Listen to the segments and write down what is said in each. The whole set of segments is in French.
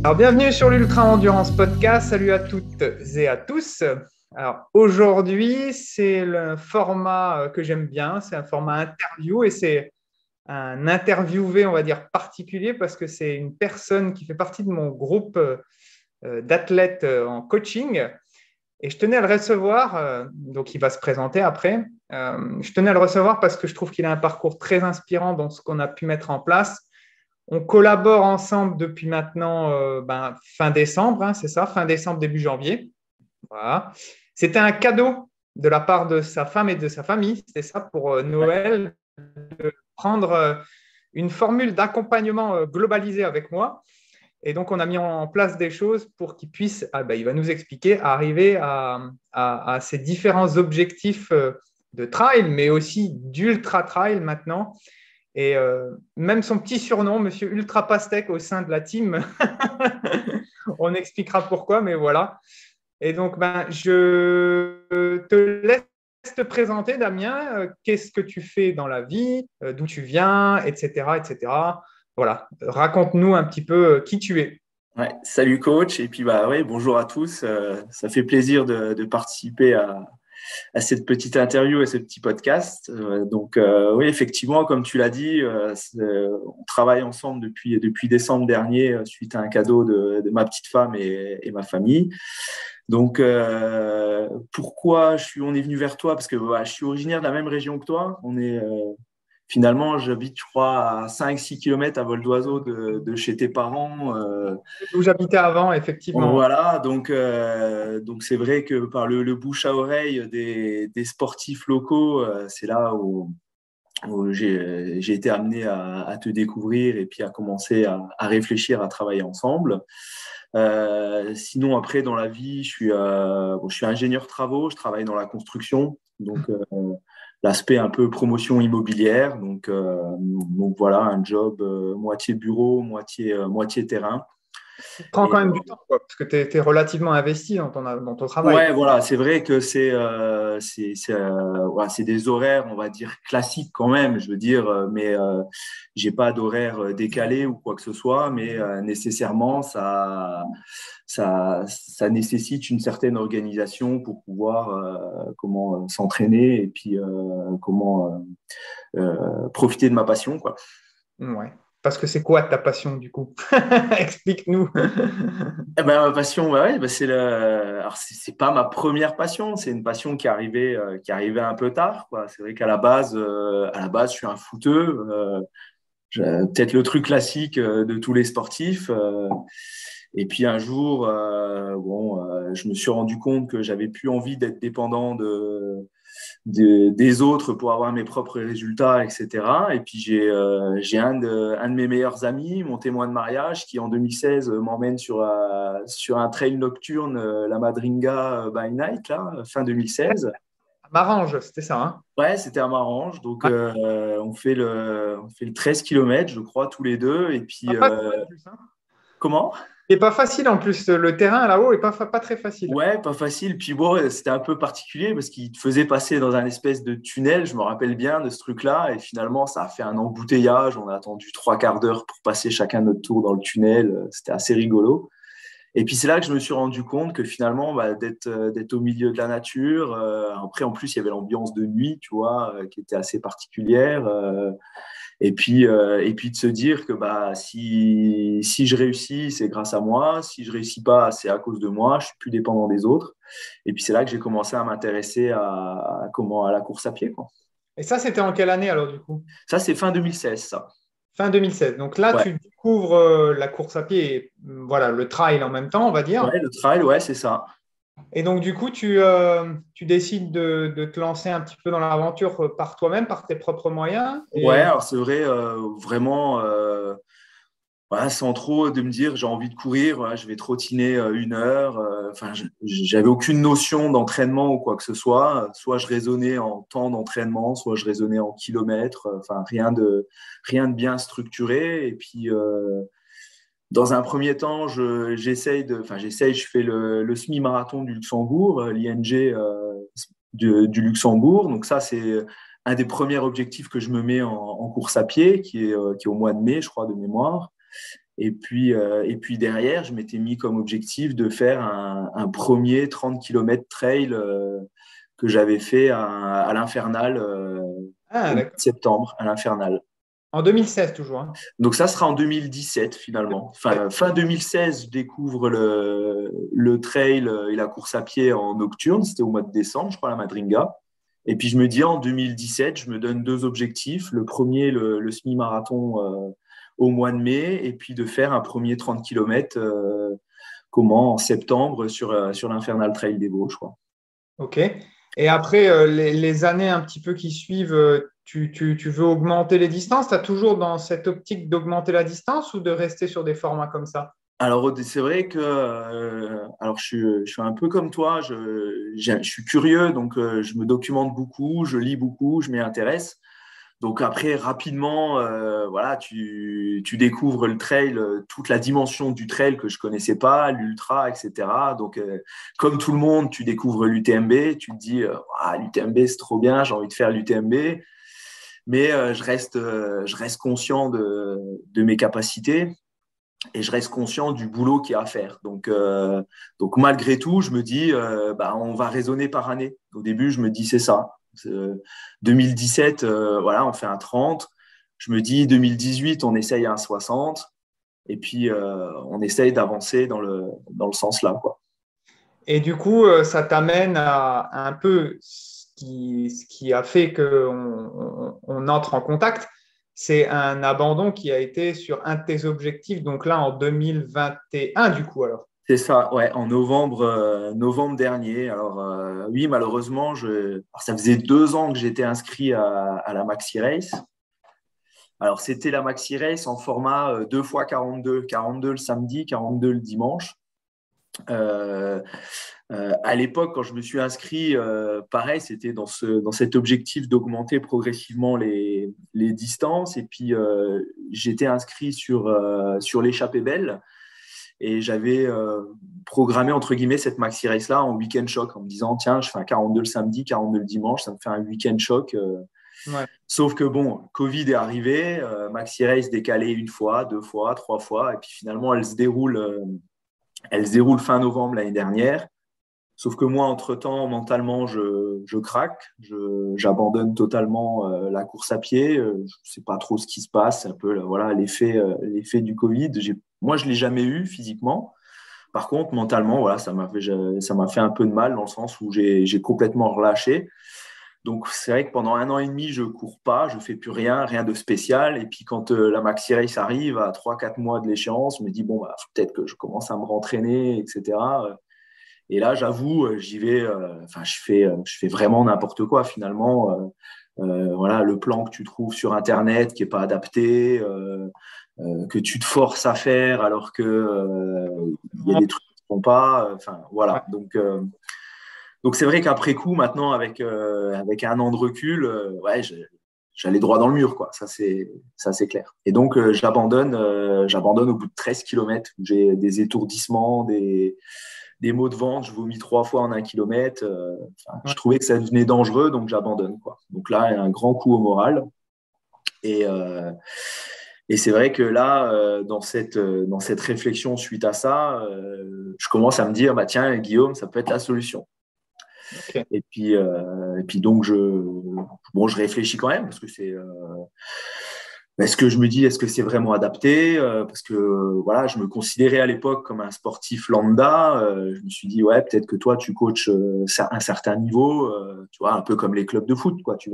Alors, bienvenue sur l'Ultra Endurance Podcast. Salut à toutes et à tous. Alors, aujourd'hui, c'est le format que j'aime bien. C'est un format interview et c'est un interviewé, on va dire, particulier parce que c'est une personne qui fait partie de mon groupe d'athlètes en coaching. Et je tenais à le recevoir, donc il va se présenter après. Je tenais à le recevoir parce que je trouve qu'il a un parcours très inspirant dans ce qu'on a pu mettre en place. On collabore ensemble depuis maintenant fin décembre, hein, c'est ça, fin décembre, début janvier. Voilà. C'était un cadeau de la part de sa femme et de sa famille, c'était ça pour Noël, de prendre une formule d'accompagnement globalisée avec moi. Et donc, on a mis en place des choses pour qu'il puisse, il va nous expliquer, arriver à ces différents objectifs de trail, mais aussi d'ultra trail maintenant. Et même son petit surnom, Monsieur Ultra Pastèque au sein de la team, on expliquera pourquoi, mais voilà. Et donc, je te laisse te présenter, Damien. Qu'est-ce que tu fais dans la vie, d'où tu viens, etc., etc. Voilà, raconte-nous un petit peu qui tu es. Ouais, salut coach, et puis ouais, bonjour à tous. Ça fait plaisir de participer à cette petite interview et ce petit podcast. Oui, effectivement, comme tu l'as dit, on travaille ensemble depuis décembre dernier suite à un cadeau de ma petite femme et ma famille. Donc, pourquoi on est venu vers toi? Parce que je suis originaire de la même région que toi. Finalement, j'habite, je crois, à 5-6 km à vol d'oiseau de chez tes parents. Où j'habitais avant, effectivement. Voilà, donc c'est vrai que par le bouche à oreille des sportifs locaux, c'est là où j'ai été amené à te découvrir et puis à commencer à réfléchir, à travailler ensemble. Sinon, après, dans la vie, je suis ingénieur travaux, je travaille dans la construction, donc l'aspect un peu promotion immobilière. Donc voilà, un job moitié bureau, moitié terrain. Ça prend Et, quand même du temps, quoi, parce que tu es relativement investi dans ton travail. ouais, voilà, c'est vrai que voilà, c'est des horaires, on va dire, classiques quand même, je veux dire, mais j'ai pas d'horaire décalé ou quoi que ce soit, mais nécessairement, ça nécessite une certaine organisation pour pouvoir comment s'entraîner et puis comment profiter de ma passion, quoi. Ouais. Parce que c'est quoi ta passion, du coup? Explique-nous. Eh ben, ma passion, ouais, alors c'est pas ma première passion, c'est une passion qui est arrivée un peu tard, quoi. C'est vrai à la base, je suis un footeux, peut-être le truc classique de tous les sportifs. Et puis un jour, je me suis rendu compte que j'avais plus envie d'être dépendant des autres pour avoir mes propres résultats, etc. Et puis j'ai un de mes meilleurs amis, mon témoin de mariage, qui en 2016 m'emmène sur un trail nocturne, la Madringa by Night, là, fin 2016. Ça m'arrange, c'était ça, hein? Ouais, c'était à Marange. Donc, Ouais. on fait le 13 km, je crois, tous les deux. Et puis, Pas facile en plus, hein. comment? Et pas facile en plus. Le terrain là-haut est pas très facile. Ouais, pas facile. Puis bon, c'était un peu particulier parce qu'il te faisait passer dans un espèce de tunnel. Je me rappelle bien de ce truc-là. Et finalement, ça a fait un embouteillage. On a attendu 3 quarts d'heure pour passer chacun notre tour dans le tunnel. C'était assez rigolo. Et puis c'est là que je me suis rendu compte que finalement, d'être au milieu de la nature. Après, en plus, il y avait l'ambiance de nuit, tu vois, qui était assez particulière. Et puis de se dire que si je réussis, c'est grâce à moi. Si je réussis pas, c'est à cause de moi. Je suis plus dépendant des autres. Et puis c'est là que j'ai commencé à m'intéresser à la course à pied, quoi. Et ça, c'était en quelle année alors du coup? Ça, c'est fin 2016, ça. Fin 2016. Donc là, Ouais. tu découvres la course à pied et voilà, le trail en même temps, on va dire. Ouais, le trail, ouais, c'est ça. Et donc, du coup, tu décides de te lancer un petit peu dans l'aventure par toi-même, par tes propres moyens. Ouais, Et alors c'est vrai, vraiment, voilà, sans trop de me dire j'ai envie de courir, voilà, je vais trottiner 1 heure. Enfin, j'avais aucune notion d'entraînement ou quoi que ce soit. Soit je raisonnais en temps d'entraînement, soit je raisonnais en kilomètres. Enfin, rien de bien structuré. Et puis, dans un premier temps, je fais le semi-marathon du Luxembourg, l'ING du Luxembourg. Donc ça, c'est un des premiers objectifs que je me mets en course à pied, qui est au mois de mai, je crois, de mémoire. Et puis derrière, je m'étais mis comme objectif de faire un premier 30 km trail que j'avais fait à l'Infernal au mois de D'accord. septembre, à l'Infernal. En 2016 toujours, hein. Donc ça sera en 2017 finalement. Enfin, fin 2016, je découvre le trail et la course à pied en nocturne. C'était au mois de décembre, je crois, à la Madringa. Et puis je me dis en 2017, je me donne deux objectifs. Le premier, le semi-marathon au mois de mai, et puis de faire un premier 30 km en septembre sur l'Infernal Trail des Vosges, je crois. OK. Et après, les années un petit peu qui suivent, tu veux augmenter les distances? Tu as toujours dans cette optique d'augmenter la distance ou de rester sur des formats comme ça? Alors, c'est vrai que alors je suis un peu comme toi, je suis curieux, donc je me documente beaucoup, je lis beaucoup, je m'y intéresse. Donc après, rapidement, voilà, tu découvres le trail, toute la dimension du trail que je connaissais pas, l'ultra, etc. Donc, comme tout le monde, tu découvres l'UTMB, tu te dis, l'UTMB, c'est trop bien, j'ai envie de faire l'UTMB. Mais je reste conscient de mes capacités et je reste conscient du boulot qu'il y a à faire. Donc malgré tout, je me dis, on va raisonner par année. Au début, je me dis, c'est ça. 2017, voilà, on fait un 30. Je me dis, 2018, on essaye un 60. Et puis, on essaye d'avancer dans le sens là, quoi. Et du coup, ça t'amène à un peu ce qui a fait qu'on entre en contact. C'est un abandon qui a été sur un de tes objectifs, donc là en 2021 du coup alors. C'est ça, ouais, en novembre dernier. Alors, oui, malheureusement, alors, ça faisait 2 ans que j'étais inscrit à la Maxi Race. Alors, c'était la Maxi Race en format 2 x 42, 42 le samedi, 42 le dimanche. À l'époque, quand je me suis inscrit, pareil, c'était dans cet objectif d'augmenter progressivement les distances. Et puis, j'étais inscrit sur l'échappée belle. Et j'avais programmé, entre guillemets, cette maxi race-là en week-end choc en me disant, tiens, je fais un 42 le samedi, 42 le dimanche, ça me fait un week-end choc. Ouais. Sauf que, bon, Covid est arrivé, maxi race décalée 1 fois, 2 fois, 3 fois. Et puis finalement, elle se déroule fin novembre l'année dernière. Sauf que moi, entre-temps, mentalement, je craque, j'abandonne totalement la course à pied. Je ne sais pas trop ce qui se passe. C'est un peu voilà, l'effet du Covid. Moi, je ne l'ai jamais eu physiquement. Par contre, mentalement, voilà, ça m'a fait un peu de mal dans le sens où j'ai complètement relâché. Donc, c'est vrai que pendant 1 an et demi, je ne cours pas, je ne fais plus rien de spécial. Et puis, quand la Maxi Race arrive à 3-4 mois de l'échéance, je me dis, bon, peut-être que je commence à me rentraîner, etc. Et là, j'avoue, j'y vais. Je fais vraiment n'importe quoi finalement. Voilà, le plan que tu trouves sur Internet qui est pas adapté, que tu te forces à faire alors que il y a des trucs qui ne font pas. Enfin, voilà. Donc c'est vrai qu'après coup, maintenant, avec 1 an de recul, ouais, j'allais droit dans le mur, quoi. Ça c'est clair. Et donc j'abandonne au bout de 13 km où j'ai des étourdissements, des maux de ventre, je vomis 3 fois en 1 kilomètre. Je trouvais que ça devenait dangereux, donc j'abandonne, quoi. Donc là, un grand coup au moral. Et c'est vrai que là, dans cette réflexion suite à ça, je commence à me dire, tiens, Guillaume, ça peut être la solution. Okay. Et puis donc, je réfléchis quand même, parce que c'est… Est-ce que je me dis, est-ce que c'est vraiment adapté? Parce que voilà, je me considérais à l'époque comme un sportif lambda. Je me suis dit, ouais, peut-être que toi, tu coaches un certain niveau, tu vois, un peu comme les clubs de foot, quoi. Tu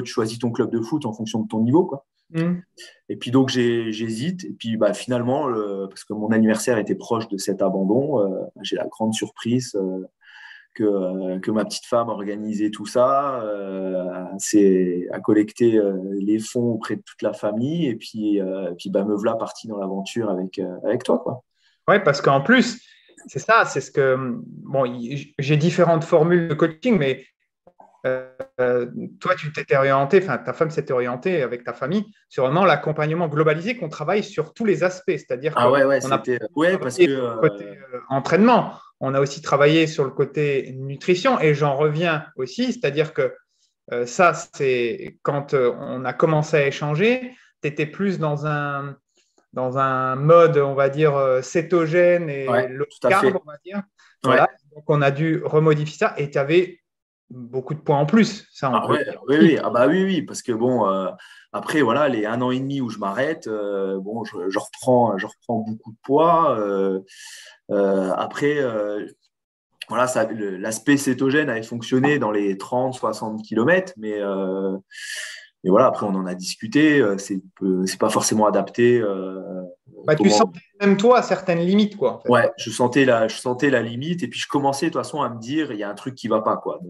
choisis ton club de foot en fonction de ton niveau, quoi. Et puis donc, j'hésite. Et puis finalement, parce que mon anniversaire était proche de cet abandon, j'ai la grande surprise que ma petite femme a organisé tout ça, a collecté les fonds auprès de toute la famille et puis me voilà parti dans l'aventure avec toi, quoi. Ouais, parce qu'en plus, c'est ça, c'est ce que… Bon, j'ai différentes formules de coaching, mais toi, tu t'étais orienté, enfin, ta femme s'était orientée avec ta famille sur vraiment l'accompagnement globalisé, qu'on travaille sur tous les aspects. C'est-à-dire qu'on ouais, parce que sur le côté entraînement, on a aussi travaillé sur le côté nutrition, et j'en reviens aussi, c'est-à-dire que ça, c'est quand on a commencé à échanger, tu étais plus dans un dans un mode, on va dire, cétogène et Ouais, low tout à carb, fait. on va dire. Ouais. Voilà. Donc, on a dû remodifier ça et tu avais beaucoup de points en plus. Ça, on Ah peut le ouais, dire oui, aussi. oui, ah bah oui, oui, parce que bon, après, voilà, les 1 an et demi où je m'arrête, bon, je reprends beaucoup de poids. Après, voilà, l'aspect cétogène avait fonctionné dans les 30-60 km, mais voilà, après, on en a discuté. C'est pas forcément adapté. Bah, tu Comment. sentais même toi certaines limites, quoi, en fait. Ouais, je sentais la limite, et puis je commençais de toute façon à me dire, il y a un truc qui va pas, quoi.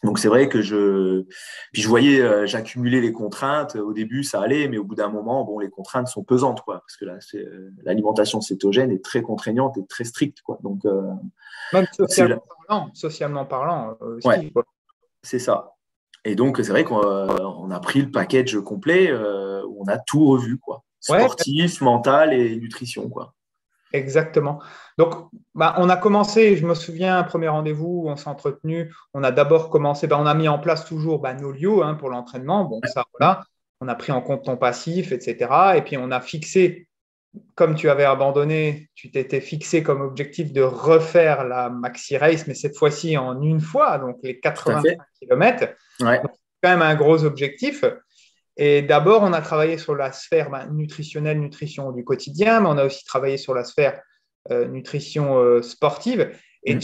Donc c'est vrai que puis je voyais, j'accumulais les contraintes. Au début, ça allait, mais au bout d'un moment, bon, les contraintes sont pesantes, quoi, parce que là, l'alimentation cétogène est très contraignante et très stricte, quoi. Donc, Même c'est là. socialement parlant Ouais, aussi, quoi. c'est ça. Et donc, c'est vrai qu'on a pris le package complet, où on a tout revu, quoi. Ouais, Sportif, mental et nutrition, quoi. exactement. Donc, bah, on a commencé, je me souviens, un premier rendez-vous, on s'est entretenu. On a d'abord commencé, bah, on a mis en place toujours bah, nos lieux pour l'entraînement. Bon, ça, voilà, on a pris en compte ton passif, etc. Et puis, on a fixé, comme tu avais abandonné, tu t'étais fixé comme objectif de refaire la maxi race, mais cette fois-ci en une fois, donc les Tout à 85 fait. km. Ouais, Donc, c'est quand même un gros objectif. Et d'abord, on a travaillé sur la sphère nutritionnelle, nutrition du quotidien, mais on a aussi travaillé sur la sphère nutrition sportive. Et Mm.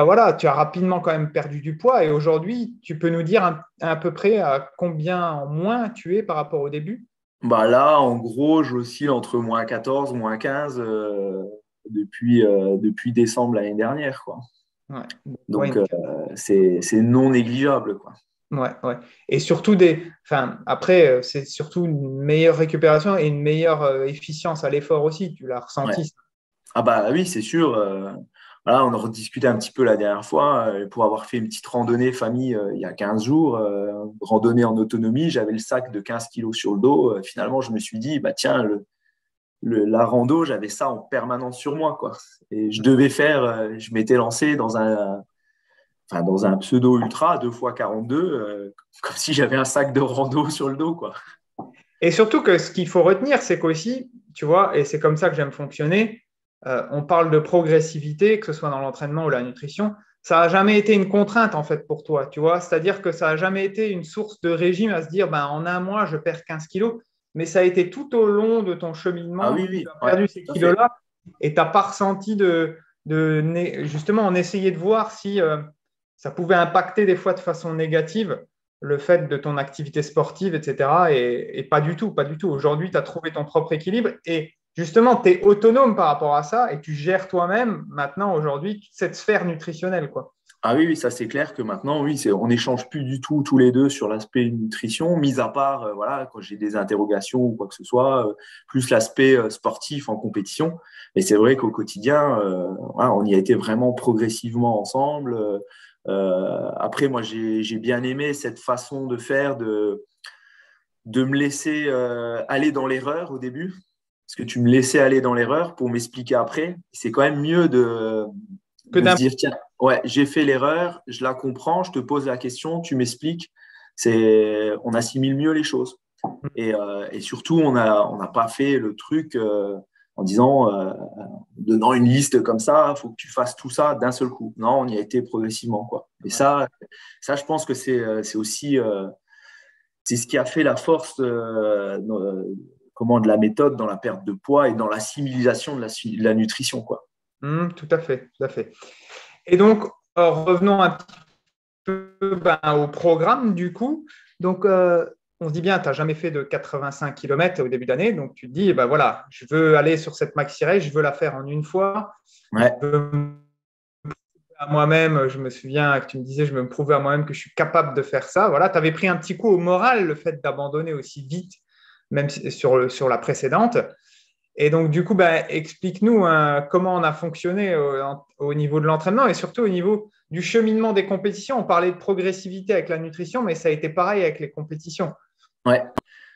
voilà, tu as rapidement quand même perdu du poids. Et aujourd'hui, tu peux nous dire à peu près à combien en moins tu es par rapport au début? Bah là, en gros, j'oscille entre -14, -15, depuis décembre l'année dernière, quoi. Ouais. Ouais, Donc, c'est non négligeable, quoi. ouais, ouais. Et surtout enfin, après, c'est surtout une meilleure récupération et une meilleure efficience à l'effort aussi. Tu l'as Ouais. ressenti. Ah bah oui, c'est sûr. Voilà, on en rediscutait un petit peu la dernière fois, pour avoir fait une petite randonnée famille, il y a 15 jours, randonnée en autonomie, j'avais le sac de 15 kilos sur le dos. Finalement, je me suis dit, bah tiens, la rando, j'avais ça en permanence sur moi, quoi. Et je m'étais lancé dans un pseudo ultra 2 x 42, comme si j'avais un sac de rando sur le dos, quoi. Et surtout que ce qu'il faut retenir, c'est qu'aussi, tu vois, et c'est comme ça que j'aime fonctionner, on parle de progressivité, que ce soit dans l'entraînement ou la nutrition, ça n'a jamais été une contrainte en fait pour toi, tu vois, c'est-à-dire que ça n'a jamais été une source de régime à se dire, ben, en un mois, je perds 15 kilos, mais ça a été tout au long de ton Ah cheminement oui, que tu oui, as ouais, perdu ces tout à fait. kilos-là et tu n'as pas ressenti justement, on essayait de voir si ça pouvait impacter des fois de façon négative le fait de ton activité sportive, etc. Et pas du tout, pas du tout. Aujourd'hui, tu as trouvé ton propre équilibre et justement, tu es autonome par rapport à ça et tu gères toi-même maintenant, aujourd'hui, cette sphère nutritionnelle, quoi. Ah oui, oui, ça c'est clair que maintenant, oui, on n'échange plus du tout tous les deux sur l'aspect nutrition, mis à part, voilà, quand j'ai des interrogations ou quoi que ce soit, plus l'aspect sportif en compétition. Mais c'est vrai qu'au quotidien, voilà, on y a été vraiment progressivement ensemble. Après, moi, j'ai bien aimé cette façon de faire, de me laisser aller dans l'erreur au début, parce que tu me laissais aller dans l'erreur pour m'expliquer après. C'est quand même mieux Que de se d'un dire, tiens, ouais, j'ai fait l'erreur, je la comprends, je te pose la question, tu m'expliques. On assimile mieux les choses. Et surtout, on n'a pas fait le truc en disant, donnant une liste comme ça, il faut que tu fasses tout ça d'un seul coup. Non, on y a été progressivement, quoi. Et Ouais. ça, je pense que c'est aussi, c'est ce qui a fait la force, de la méthode dans la perte de poids et dans l'assimilation de la nutrition, quoi. Tout à fait, tout à fait. Et donc, revenons un petit peu au programme, du coup. Donc, on se dit bien, tu n'as jamais fait de 85 km au début d'année, donc tu te dis, ben voilà, je veux aller sur cette maxi race, je veux la faire en une fois, je Ouais, veux à moi-même, je me souviens que tu me disais, je veux me prouver à moi-même que je suis capable de faire ça. Voilà, tu avais pris un petit coup au moral, le fait d'abandonner aussi vite, même sur la précédente. Et donc, du coup, explique-nous comment on a fonctionné au niveau de l'entraînement et surtout au niveau du cheminement des compétitions. On parlait de progressivité avec la nutrition, mais ça a été pareil avec les compétitions. ouais.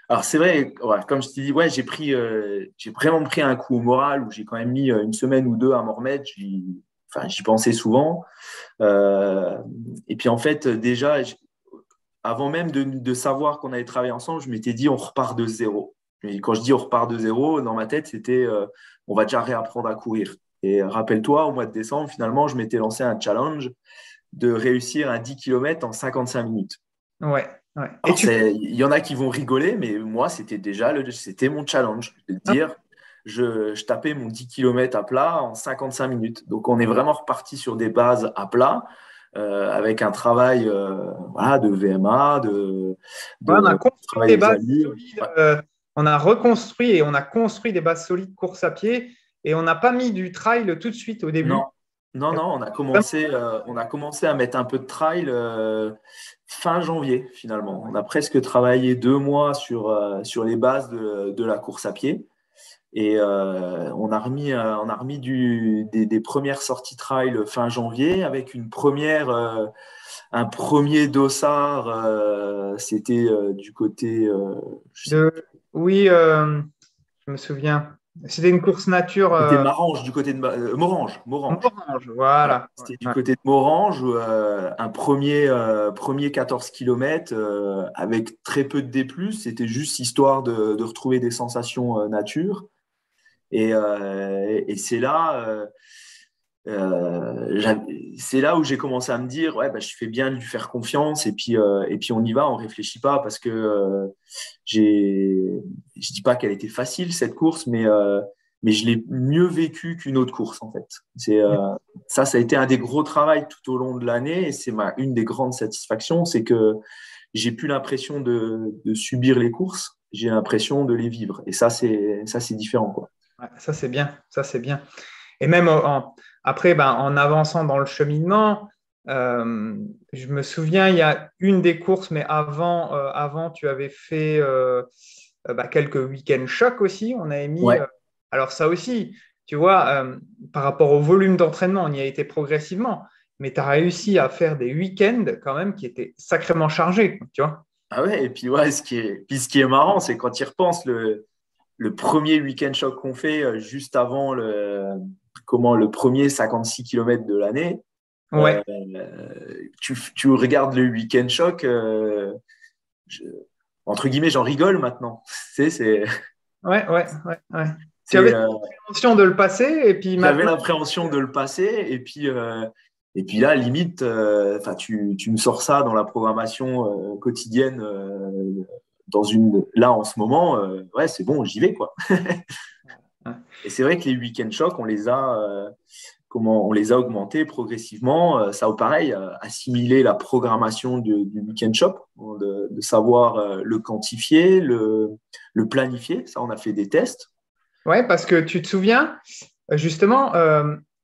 Alors c'est vrai, ouais, comme je t'ai dit, ouais, j'ai vraiment pris un coup au moral où j'ai quand même mis une semaine ou deux à m'en remettre. J'y pensais souvent. Euh, et puis en fait, déjà, avant même de savoir qu'on allait travailler ensemble, je m'étais dit on repart de zéro. Et quand je dis on repart de zéro, dans ma tête, c'était on va déjà réapprendre à courir. Et rappelle-toi, au mois de décembre, finalement, je m'étais lancé un challenge de réussir un 10 km en 55 minutes. Ouais, ouais. Et Alors, il y en a qui vont rigoler, mais moi, c'était mon challenge de dire, je tapais mon 10 km à plat en 55 minutes. Donc, on est vraiment reparti sur des bases à plat, avec un travail voilà, de VMA, ouais, on a de construit travail des aux bases allures. solides, Ouais. on a reconstruit et on a construit des bases solides course à pied et on n'a pas mis du trail tout de suite au début. Non, non, Et non, on a commencé à mettre un peu de trail fin janvier, finalement. On a presque travaillé 2 mois sur les bases de la course à pied. Et on a remis des premières sorties trail fin janvier avec un premier dossard. C'était du côté, je sais de, oui, je me souviens. C'était une course nature C'était Marange, du côté de Morange. Morange. orange, Ouais, voilà. c'était du Ouais. côté de Morange, un premier 14 km avec très peu de D+. C'était juste histoire de retrouver des sensations nature. Et c'est là où j'ai commencé à me dire, ouais, bah, je fais bien de lui faire confiance et puis on y va, on réfléchit pas parce que je dis pas qu'elle était facile cette course, mais je l'ai mieux vécue qu'une autre course en fait. Ça a été un des gros travaux tout au long de l'année et c'est une des grandes satisfactions, c'est que j'ai plus l'impression de subir les courses, j'ai l'impression de les vivre et ça c'est différent quoi. Ouais, ça, c'est bien. Ça, c'est bien. Et même après, ben, en avançant dans le cheminement, euh, je me souviens, il y a une des courses, mais avant tu avais fait bah, quelques week-ends chocs aussi. On avait mis, Ouais. alors ça aussi, tu vois, par rapport au volume d'entraînement, on y a été progressivement, mais tu as réussi à faire des week-ends quand même qui étaient sacrément chargés, tu vois. Ah ouais, et puis ouais, ce qui est marrant, c'est quand tu y repenses, le premier week-end choc qu'on fait juste avant le premier 56 km de l'année, euh, Ouais, tu regardes le week-end choc, je- entre guillemets, j'en rigole maintenant. ouais, ouais, ouais, ouais. Tu C'est, avais euh, l'intention de le passer, et puis J'avais maintenant. l'appréhension de le passer, et puis là, limite, tu me sors ça dans la programmation quotidienne, là en ce moment, ouais, c'est bon, j'y vais quoi. Et c'est vrai que les week-end shocks, on les a augmentés progressivement. Ça, pareil, assimiler la programmation du week-end shop, de savoir le quantifier, le planifier. Ça, on a fait des tests. Ouais, parce que tu te souviens, justement,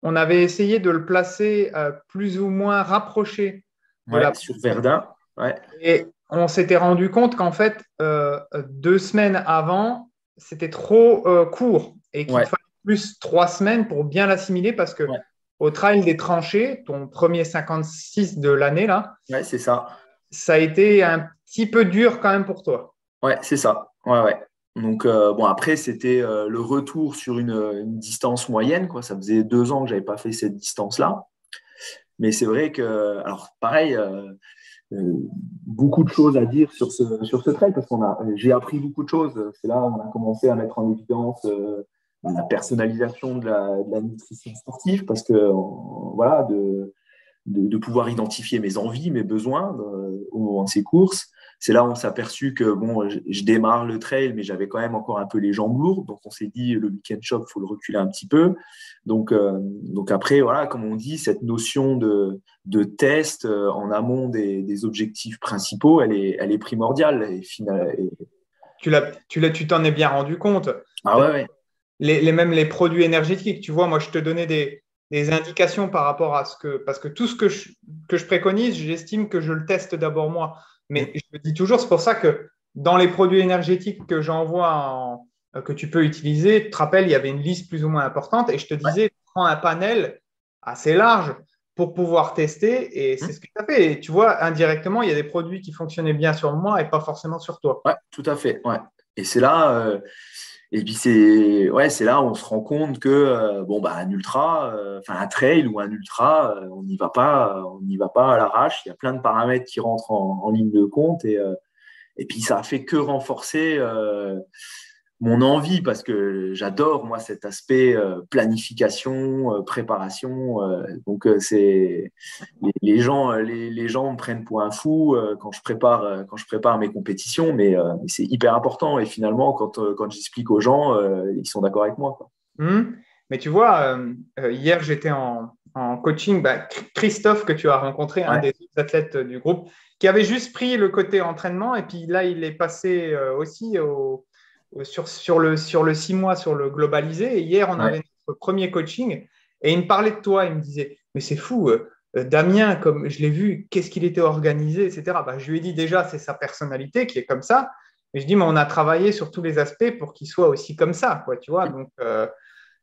on avait essayé de le placer plus ou moins rapproché de la Ouais, sur Verdun. Ouais, et on s'était rendu compte qu'en fait, 2 semaines avant, c'était trop court et qu'il te ouais, fallait plus 3 semaines pour bien l'assimiler parce que ouais, au trail des tranchées, ton premier 56 de l'année, là, ouais, c'est ça. ça a été un petit peu dur quand même pour toi. Ouais, c'est ça. Ouais, ouais. Donc, bon, après, c'était le retour sur une distance moyenne, quoi. Ça faisait 2 ans que j'avais pas fait cette distance-là. Mais c'est vrai que, alors, pareil, euh, beaucoup de choses à dire sur ce trail parce j'ai appris beaucoup de choses. C'est là où on a commencé à mettre en évidence la personnalisation de la nutrition sportive parce que, voilà, de pouvoir identifier mes envies, mes besoins au moment de ces courses. C'est là où on s'est aperçu que bon, je démarre le trail, mais j'avais quand même encore un peu les jambes lourdes. Donc on s'est dit le week-end shop, il faut le reculer un petit peu. Donc après, voilà, comme on dit, cette notion de test en amont des objectifs principaux, elle est primordiale. Tu t'en es bien rendu compte. Ah ouais, ouais. Même les produits énergétiques. Tu vois, moi, je te donnais des indications par rapport à ce que, parce que tout ce que je préconise, j'estime que je le teste d'abord moi. Mais je me dis toujours, c'est pour ça que dans les produits énergétiques que que tu peux utiliser, tu te rappelles, il y avait une liste plus ou moins importante et je te disais, prends un panel assez large pour pouvoir tester et c'est ce que tu as fait. Et tu vois, indirectement, il y a des produits qui fonctionnaient bien sur moi et pas forcément sur toi. Ouais, tout à fait. Ouais. Et c'est là, et puis c'est là où on se rend compte que bon bah un ultra, enfin un trail ou un ultra, on n'y va pas à l'arrache. Il y a plein de paramètres qui rentrent en ligne de compte et puis ça a fait que renforcer mon envie parce que j'adore, moi, cet aspect planification, préparation. C'est les gens me prennent pour un fou quand je prépare mes compétitions, mais c'est hyper important. Et finalement, quand j'explique aux gens, ils sont d'accord avec moi, quoi. Mais tu vois, hier, j'étais en coaching. Bah, Christophe, que tu as rencontré, un Ouais, des athlètes du groupe, qui avait juste pris le côté entraînement. Et puis là, il est passé aussi sur le 6 mois, sur le globalisé. Et hier, on ouais. avait notre premier coaching. Et il me parlait de toi. Il me disait, mais c'est fou, Damien, comme je l'ai vu, qu'est-ce qu'il était organisé, etc. Bah, je lui ai dit déjà, c'est sa personnalité qui est comme ça. Mais je dis, mais on a travaillé sur tous les aspects pour qu'il soit aussi comme ça, quoi, tu vois. Donc,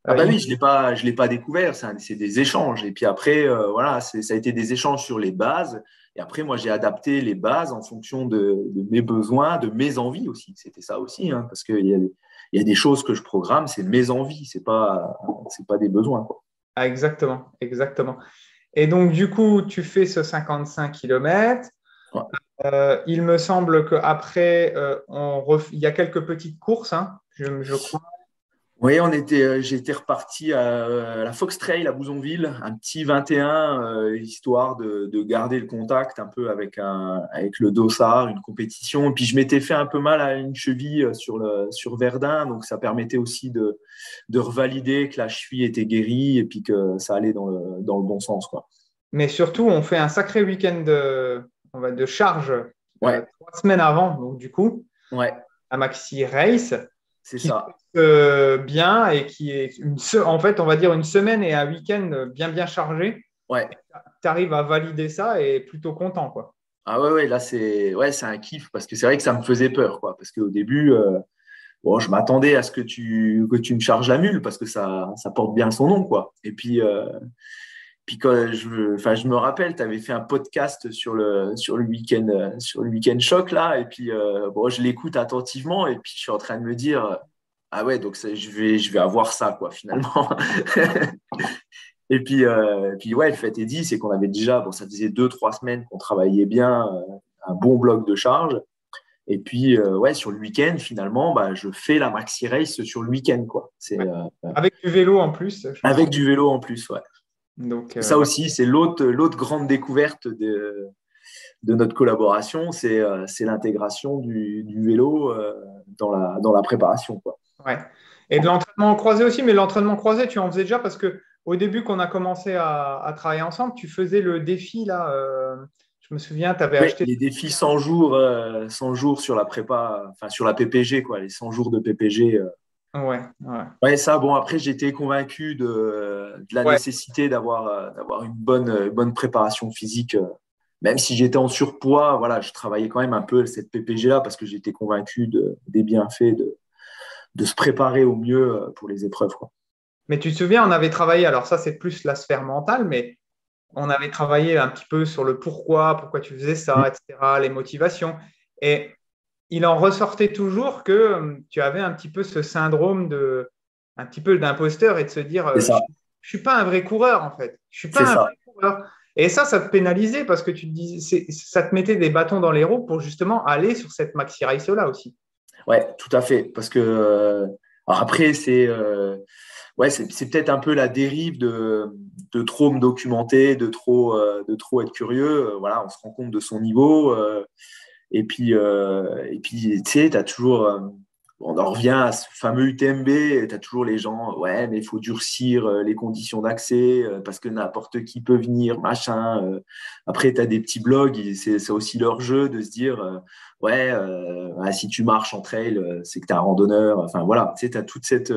Ah bah il oui, je l'ai pas découvert, c'est des échanges. Et puis après, voilà, ça a été des échanges sur les bases. Et après, moi, j'ai adapté les bases en fonction de mes besoins, de mes envies aussi. C'était ça aussi, hein, parce il y a des choses que je programme, c'est mes envies, c'est pas des besoins, quoi. Ah, exactement, exactement. Et donc, du coup, tu fais ce 55 kilomètres. Ouais. Il me semble qu'après, il y a quelques petites courses, hein, je crois. Oui, j'étais reparti à la Fox Trail à Bouzonville, un petit 21, histoire de garder le contact un peu avec le dossard, une compétition. Et puis je m'étais fait un peu mal à une cheville sur Verdun, donc ça permettait aussi de revalider que la cheville était guérie et puis que ça allait dans le bon sens, quoi. Mais surtout, on fait un sacré week-end de charge Ouais, 3 semaines avant, donc du coup, ouais, à Maxi Race, c'est qui se ça. passe bien et qui est en fait, on va dire une semaine et un week-end bien, bien chargé. Ouais. Tu arrives à valider ça et plutôt content, quoi. Ah ouais, là, c'est un kiff parce que c'est vrai que ça me faisait peur, quoi. Parce qu'au début, bon, je m'attendais à ce que tu me charges la mule parce que ça porte bien son nom, quoi. Et puis quand enfin, je me rappelle, tu avais fait un podcast sur le week-end choc, là. Et puis, bon, je l'écoute attentivement et puis je suis en train de me dire, ah ouais, donc je vais avoir ça, quoi, finalement. Et puis ouais, le fait est dit, c'est qu'on avait déjà, bon, ça faisait 2, 3 semaines qu'on travaillait bien un bon bloc de charge. Et puis, ouais, sur le week-end, finalement, bah, je fais la maxi race sur le week-end, quoi. Ouais. Avec du vélo en plus, je me Avec souviens. du vélo en plus, ouais. Donc, Et ça ouais. aussi, c'est l'autre grande découverte de notre collaboration, c'est l'intégration du vélo dans la préparation, quoi. Ouais. Et de l'entraînement croisé aussi, mais l'entraînement croisé, tu en faisais déjà parce que au début, qu'on a commencé à travailler ensemble, tu faisais le défi là. Je me souviens, tu avais Oui, acheté. les défis 100 jours sur la prépa, enfin sur la PPG, quoi, les 100 jours de PPG. Ouais, ouais. Ouais, ça, bon, après, j'étais convaincu de la Ouais. nécessité d'avoir une bonne préparation physique. Même si j'étais en surpoids, voilà, je travaillais quand même un peu cette PPG-là parce que j'étais convaincu des bienfaits de se préparer au mieux pour les épreuves, quoi. Mais tu te souviens, on avait travaillé, alors ça c'est plus la sphère mentale, mais on avait travaillé un petit peu sur le pourquoi tu faisais Mm. ça, etc., les motivations. Et il en ressortait toujours que tu avais un petit peu ce syndrome un petit peu d'imposteur et de se dire, C'est je ça, ne suis pas un vrai coureur en fait. Je suis c'est pas un ça. vrai coureur. Et ça te pénalisait parce que tu te dis, ça te mettait des bâtons dans les roues pour justement aller sur cette maxi race là aussi. Ouais, tout à fait. Parce que alors après, ouais, c'est peut-être un peu la dérive de trop me documenter, de trop être curieux. Voilà, on se rend compte de son niveau. Et puis, tu sais, tu as toujours, on en revient à ce fameux UTMB, tu as toujours les gens, ouais, mais il faut durcir les conditions d'accès parce que n'importe qui peut venir, machin. Après, tu as des petits blogs, c'est aussi leur jeu de se dire, ouais, ah, si tu marches en trail, c'est que tu es un randonneur. Enfin, voilà, tu sais, tu as toute cette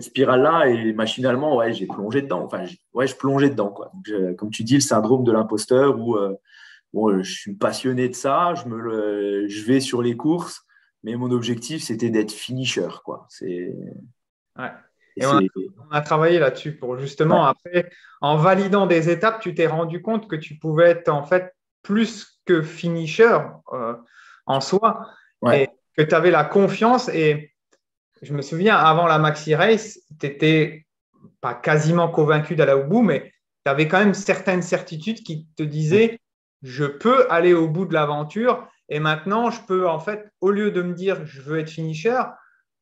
spirale-là et machinalement, ouais, j'ai plongé dedans. Enfin, ouais, je plongeais dedans, quoi. Donc, comme tu dis, le syndrome de l'imposteur où bon, je suis passionné de ça, je vais sur les courses, mais mon objectif, c'était d'être finisher, quoi. Ouais. Et Et c'est, on a travaillé là-dessus pour ouais, justement, après, en validant des étapes, tu t'es rendu compte que tu pouvais être en fait plus que finisher en soi et ouais, que tu avais la confiance. Et je me souviens, avant la Maxi Race, tu n'étais pas quasiment convaincu d'aller au bout, mais tu avais quand même certaines certitudes qui te disaient, je peux aller au bout de l'aventure. Et maintenant, je peux en fait, au lieu de me dire, je veux être finisher,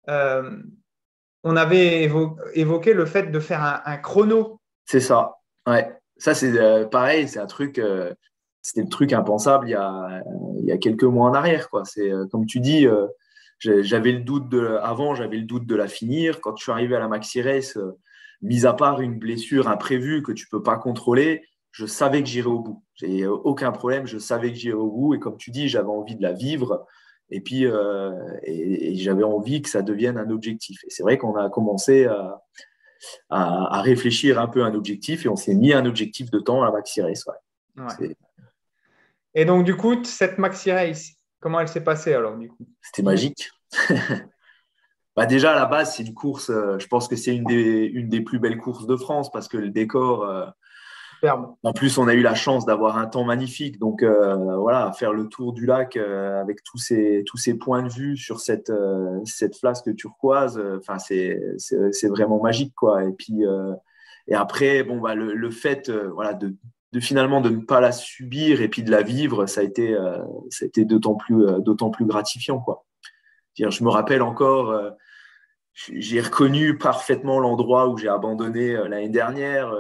euh, on avait évoqué le fait de faire un chrono. C'est ça. Ouais. Ça, c'est pareil, c'est un truc, c'était le truc impensable il y a quelques mois en arrière, quoi. C'est comme tu dis, j'avais le doute avant, j'avais le doute de la finir. Quand je suis arrivé à la Maxi Race, mis à part une blessure imprévue que tu peux pas contrôler, je savais que j'irais au bout. J'ai aucun problème, je savais que j'irais au bout. Et comme tu dis, j'avais envie de la vivre. Et puis, et j'avais envie que ça devienne un objectif. Et c'est vrai qu'on a commencé à réfléchir un peu à un objectif et on s'est mis un objectif de temps à la Maxi Race. Ouais. Ouais. Et donc, du coup, cette Maxi Race, comment elle s'est passée alors, du coup? C'était magique. Bah déjà, à la base, c'est une course, je pense que c'est une des plus belles courses de France parce que le décor, Superbe. en plus, on a eu la chance d'avoir un temps magnifique. Donc, voilà, faire le tour du lac avec tous ces points de vue sur cette flasque turquoise, enfin, c'est vraiment magique, quoi. Et puis, et après, bon, bah, le fait voilà, finalement de ne pas la subir et puis de la vivre, ça a été d'autant plus gratifiant, quoi. Je me rappelle encore, j'ai reconnu parfaitement l'endroit où j'ai abandonné l'année dernière.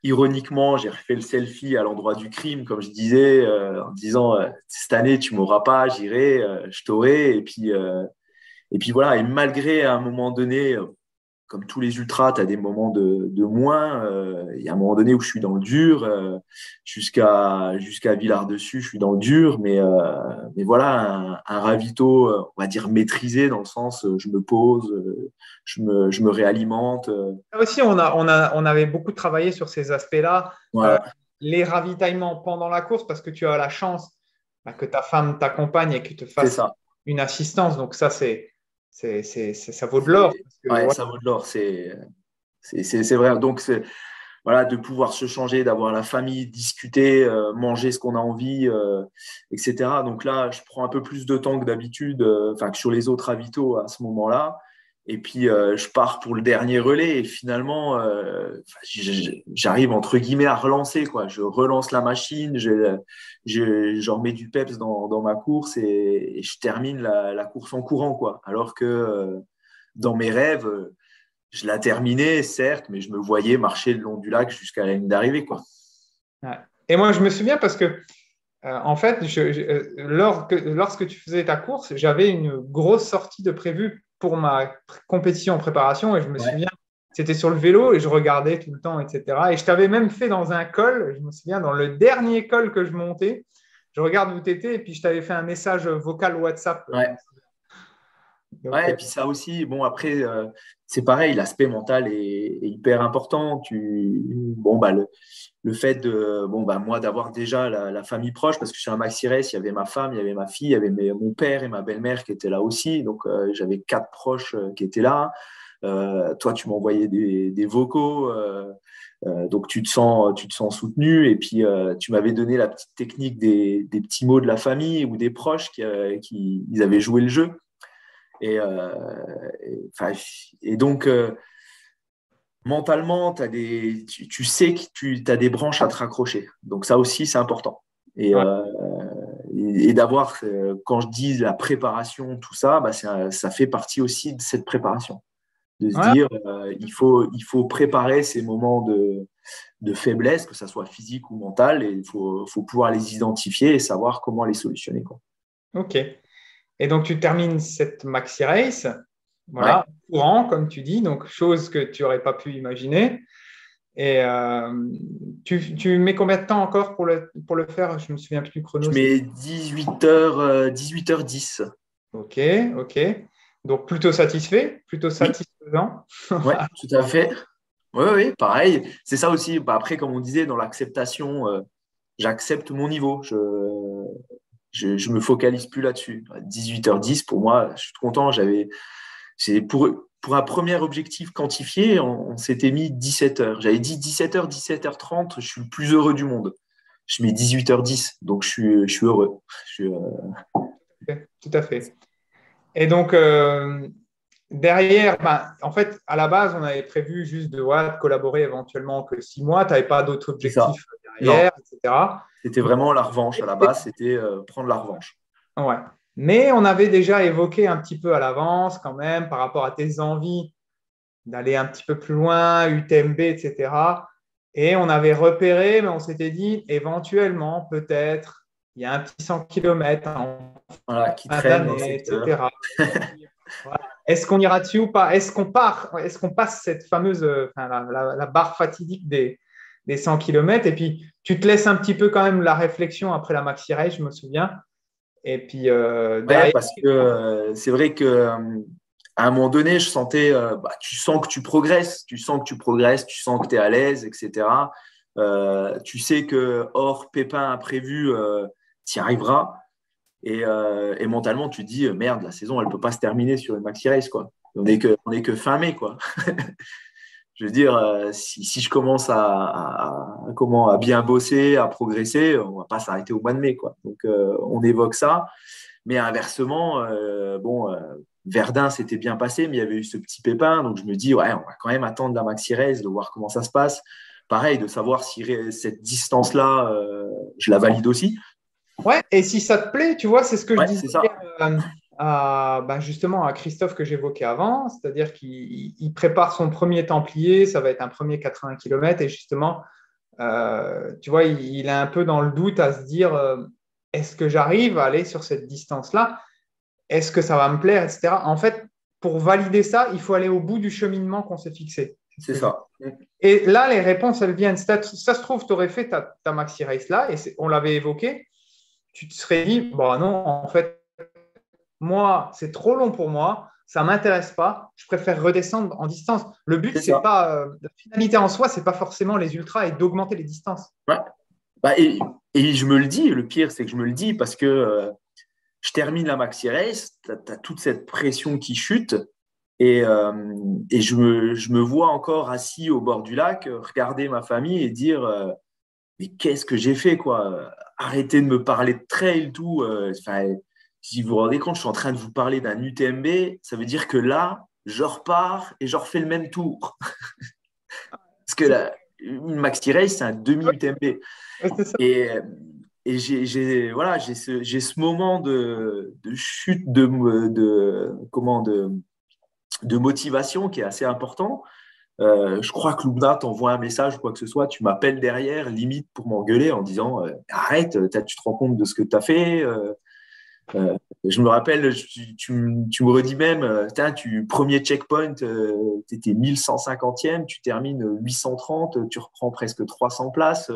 Ironiquement, j'ai refait le selfie à l'endroit du crime, comme je disais, en disant cette année, tu m'auras pas, j'irai, je t'aurai. Et puis voilà, et malgré à un moment donné, comme tous les ultras, tu as des moments de moins. Il y a un moment donné où je suis dans le dur, jusqu'à Villars-Dessus, je suis dans le dur, mais voilà, un ravito, on va dire maîtrisé, dans le sens, je me pose, je me réalimente. Là aussi, on avait beaucoup travaillé sur ces aspects-là. Euh, Voilà, les ravitaillements pendant la course, parce que tu as la chance que ta femme t'accompagne et qu'elle te c'est fasse ça. une assistance. Donc ça, ça vaut de l'or. Parce que, Ouais, ouais. ça vaut de l'or, c'est vrai. Donc, voilà, de pouvoir se changer, d'avoir la famille, discuter, manger ce qu'on a envie, etc. Donc là, je prends un peu plus de temps que d'habitude, enfin que sur les autres ravitaux à ce moment-là. Et puis, je pars pour le dernier relais et finalement, j'arrive entre guillemets à relancer, quoi. Je relance la machine, j'en remets du peps dans ma course et je termine la course en courant, quoi. Alors que dans mes rêves, je la terminais, certes, mais je me voyais marcher le long du lac jusqu'à la ligne d'arrivée, quoi. Ouais. Et moi, je me souviens parce que, en fait, lorsque tu faisais ta course, j'avais une grosse sortie de prévue pour ma compétition en préparation et je me Ouais. souviens, c'était sur le vélo et je regardais tout le temps, etc. Et je t'avais même fait dans un col, je me souviens, dans le dernier col que je montais, je regarde où tu étais et puis je t'avais fait un message vocal WhatsApp. Ouais. Donc, Ouais, et puis ça aussi, bon, après, c'est pareil, l'aspect mental est hyper important. Bon, bah, le fait de, bon, bah, moi, d'avoir déjà la famille proche, parce que sur un maxi race, il y avait ma femme, il y avait ma fille, il y avait mon père et ma belle-mère qui étaient là aussi. Donc, j'avais quatre proches qui étaient là. Toi, tu m'envoyais des vocaux. Donc, tu te sens soutenu. Et puis, tu m'avais donné la petite technique des petits mots de la famille ou des proches qui ils avaient joué le jeu. Et, enfin, et donc, mentalement, tu sais que tu as des branches à te raccrocher. Donc, ça aussi, c'est important. Et, ouais. et d'avoir, quand je dis la préparation, tout ça, bah, ça fait partie aussi de cette préparation. De se Ouais. dire, il faut préparer ces moments de faiblesse, que ça soit physique ou mental, et il faut pouvoir les identifier et savoir comment les solutionner, quoi. Ok. Et donc, tu termines cette maxi race, Ouais. voilà, courant, comme tu dis, donc chose que tu n'aurais pas pu imaginer. Et tu mets combien de temps encore pour le faire? Je me souviens plus du chrono. Je mets 18h10. Ok, ok. Donc, plutôt satisfait, plutôt Oui, satisfaisant. ouais, tout à fait. Oui, oui, pareil. C'est ça aussi. Bah, après, comme on disait, dans l'acceptation, j'accepte mon niveau. Je me focalise plus là-dessus. 18h10, pour moi, je suis content. Pour un premier objectif quantifié, on s'était mis 17h. J'avais dit 17h, 17h30, je suis le plus heureux du monde. Je mets 18h10, donc je suis heureux. Tout à fait. Et donc, derrière, ben, en fait, à la base, on avait prévu juste de collaborer éventuellement que 6 mois. Tu n'avais pas d'autres C'est ça. objectifs Non, derrière, etc. c'était vraiment la revanche. À la base, c'était prendre la revanche. Ouais. Mais on avait déjà évoqué un petit peu à l'avance quand même par rapport à tes envies d'aller un petit peu plus loin, UTMB, etc. Et on avait repéré, mais on s'était dit éventuellement, peut-être, il y a un petit 100 km en Voilà, qui fin traîne dans le d'année, secteur. etc. Voilà. Est-ce qu'on ira dessus ou pas? Est-ce qu'on passe cette fameuse la barre fatidique des 100 km? Et puis, tu te laisses un petit peu quand même la réflexion après la maxi race, je me souviens. Et puis, Ouais, derrière, parce que c'est vrai que à un moment donné, je sentais, tu sens que tu progresses, tu sens que tu progresses, tu sens que tu es à l'aise, etc. Tu sais que hors pépin imprévu, tu y arriveras. Et mentalement, tu te dis, merde, la saison, elle ne peut pas se terminer sur une maxi race, quoi. On est que fin mai, quoi. Je veux dire, si je commence à bien bosser, à progresser, on ne va pas s'arrêter au mois de mai, quoi. Donc, on évoque ça. Mais inversement, Verdun s'était bien passé, mais il y avait eu ce petit pépin. Donc, je me dis, ouais, on va quand même attendre la maxi race, de voir comment ça se passe. Pareil, de savoir si cette distance-là, je la valide aussi. ouais, et si ça te plaît, tu vois, c'est ce que je Ouais, disais c'est ça. justement à Christophe que j'évoquais avant, c'est-à-dire qu'il prépare son premier Templier, ça va être un premier 80 km, et justement, tu vois, il est un peu dans le doute à se dire, est-ce que j'arrive à aller sur cette distance-là? Est-ce que ça va me plaire, etc. En fait, pour valider ça, il faut aller au bout du cheminement qu'on s'est fixé. C'est ça. Et là, les réponses, elles viennent. Ça se trouve, tu aurais fait ta maxi race là, et on l'avait évoqué. Tu te serais dit, bon, non, en fait, moi, c'est trop long pour moi, ça ne m'intéresse pas, je préfère redescendre en distance. Le but, C'est c'est ça. pas, la finalité en soi, c'est pas forcément les ultras et d'augmenter les distances. Ouais. Bah, et je me le dis, le pire, c'est que je me le dis parce que je termine la maxi race, tu as toute cette pression qui chute et je me vois encore assis au bord du lac, regarder ma famille et dire mais qu'est-ce que j'ai fait quoi? Arrêtez de me parler de trail, tout. Si vous vous rendez compte, je suis en train de vous parler d'un UTMB, ça veut dire que là, je repars et je refais le même tour. Parce que une maxi race, c'est un demi-UTMB. Ouais, c'est ça. Et, et voilà, j'ai ce moment de chute de motivation qui est assez important. Je crois que Loubna t'envoie un message ou quoi que ce soit, tu m'appelles derrière, limite pour m'engueuler en disant arrête, tu te rends compte de ce que tu as fait. Je me rappelle, tu me redis même, premier checkpoint, tu étais 1150e, tu termines 830, tu reprends presque 300 places.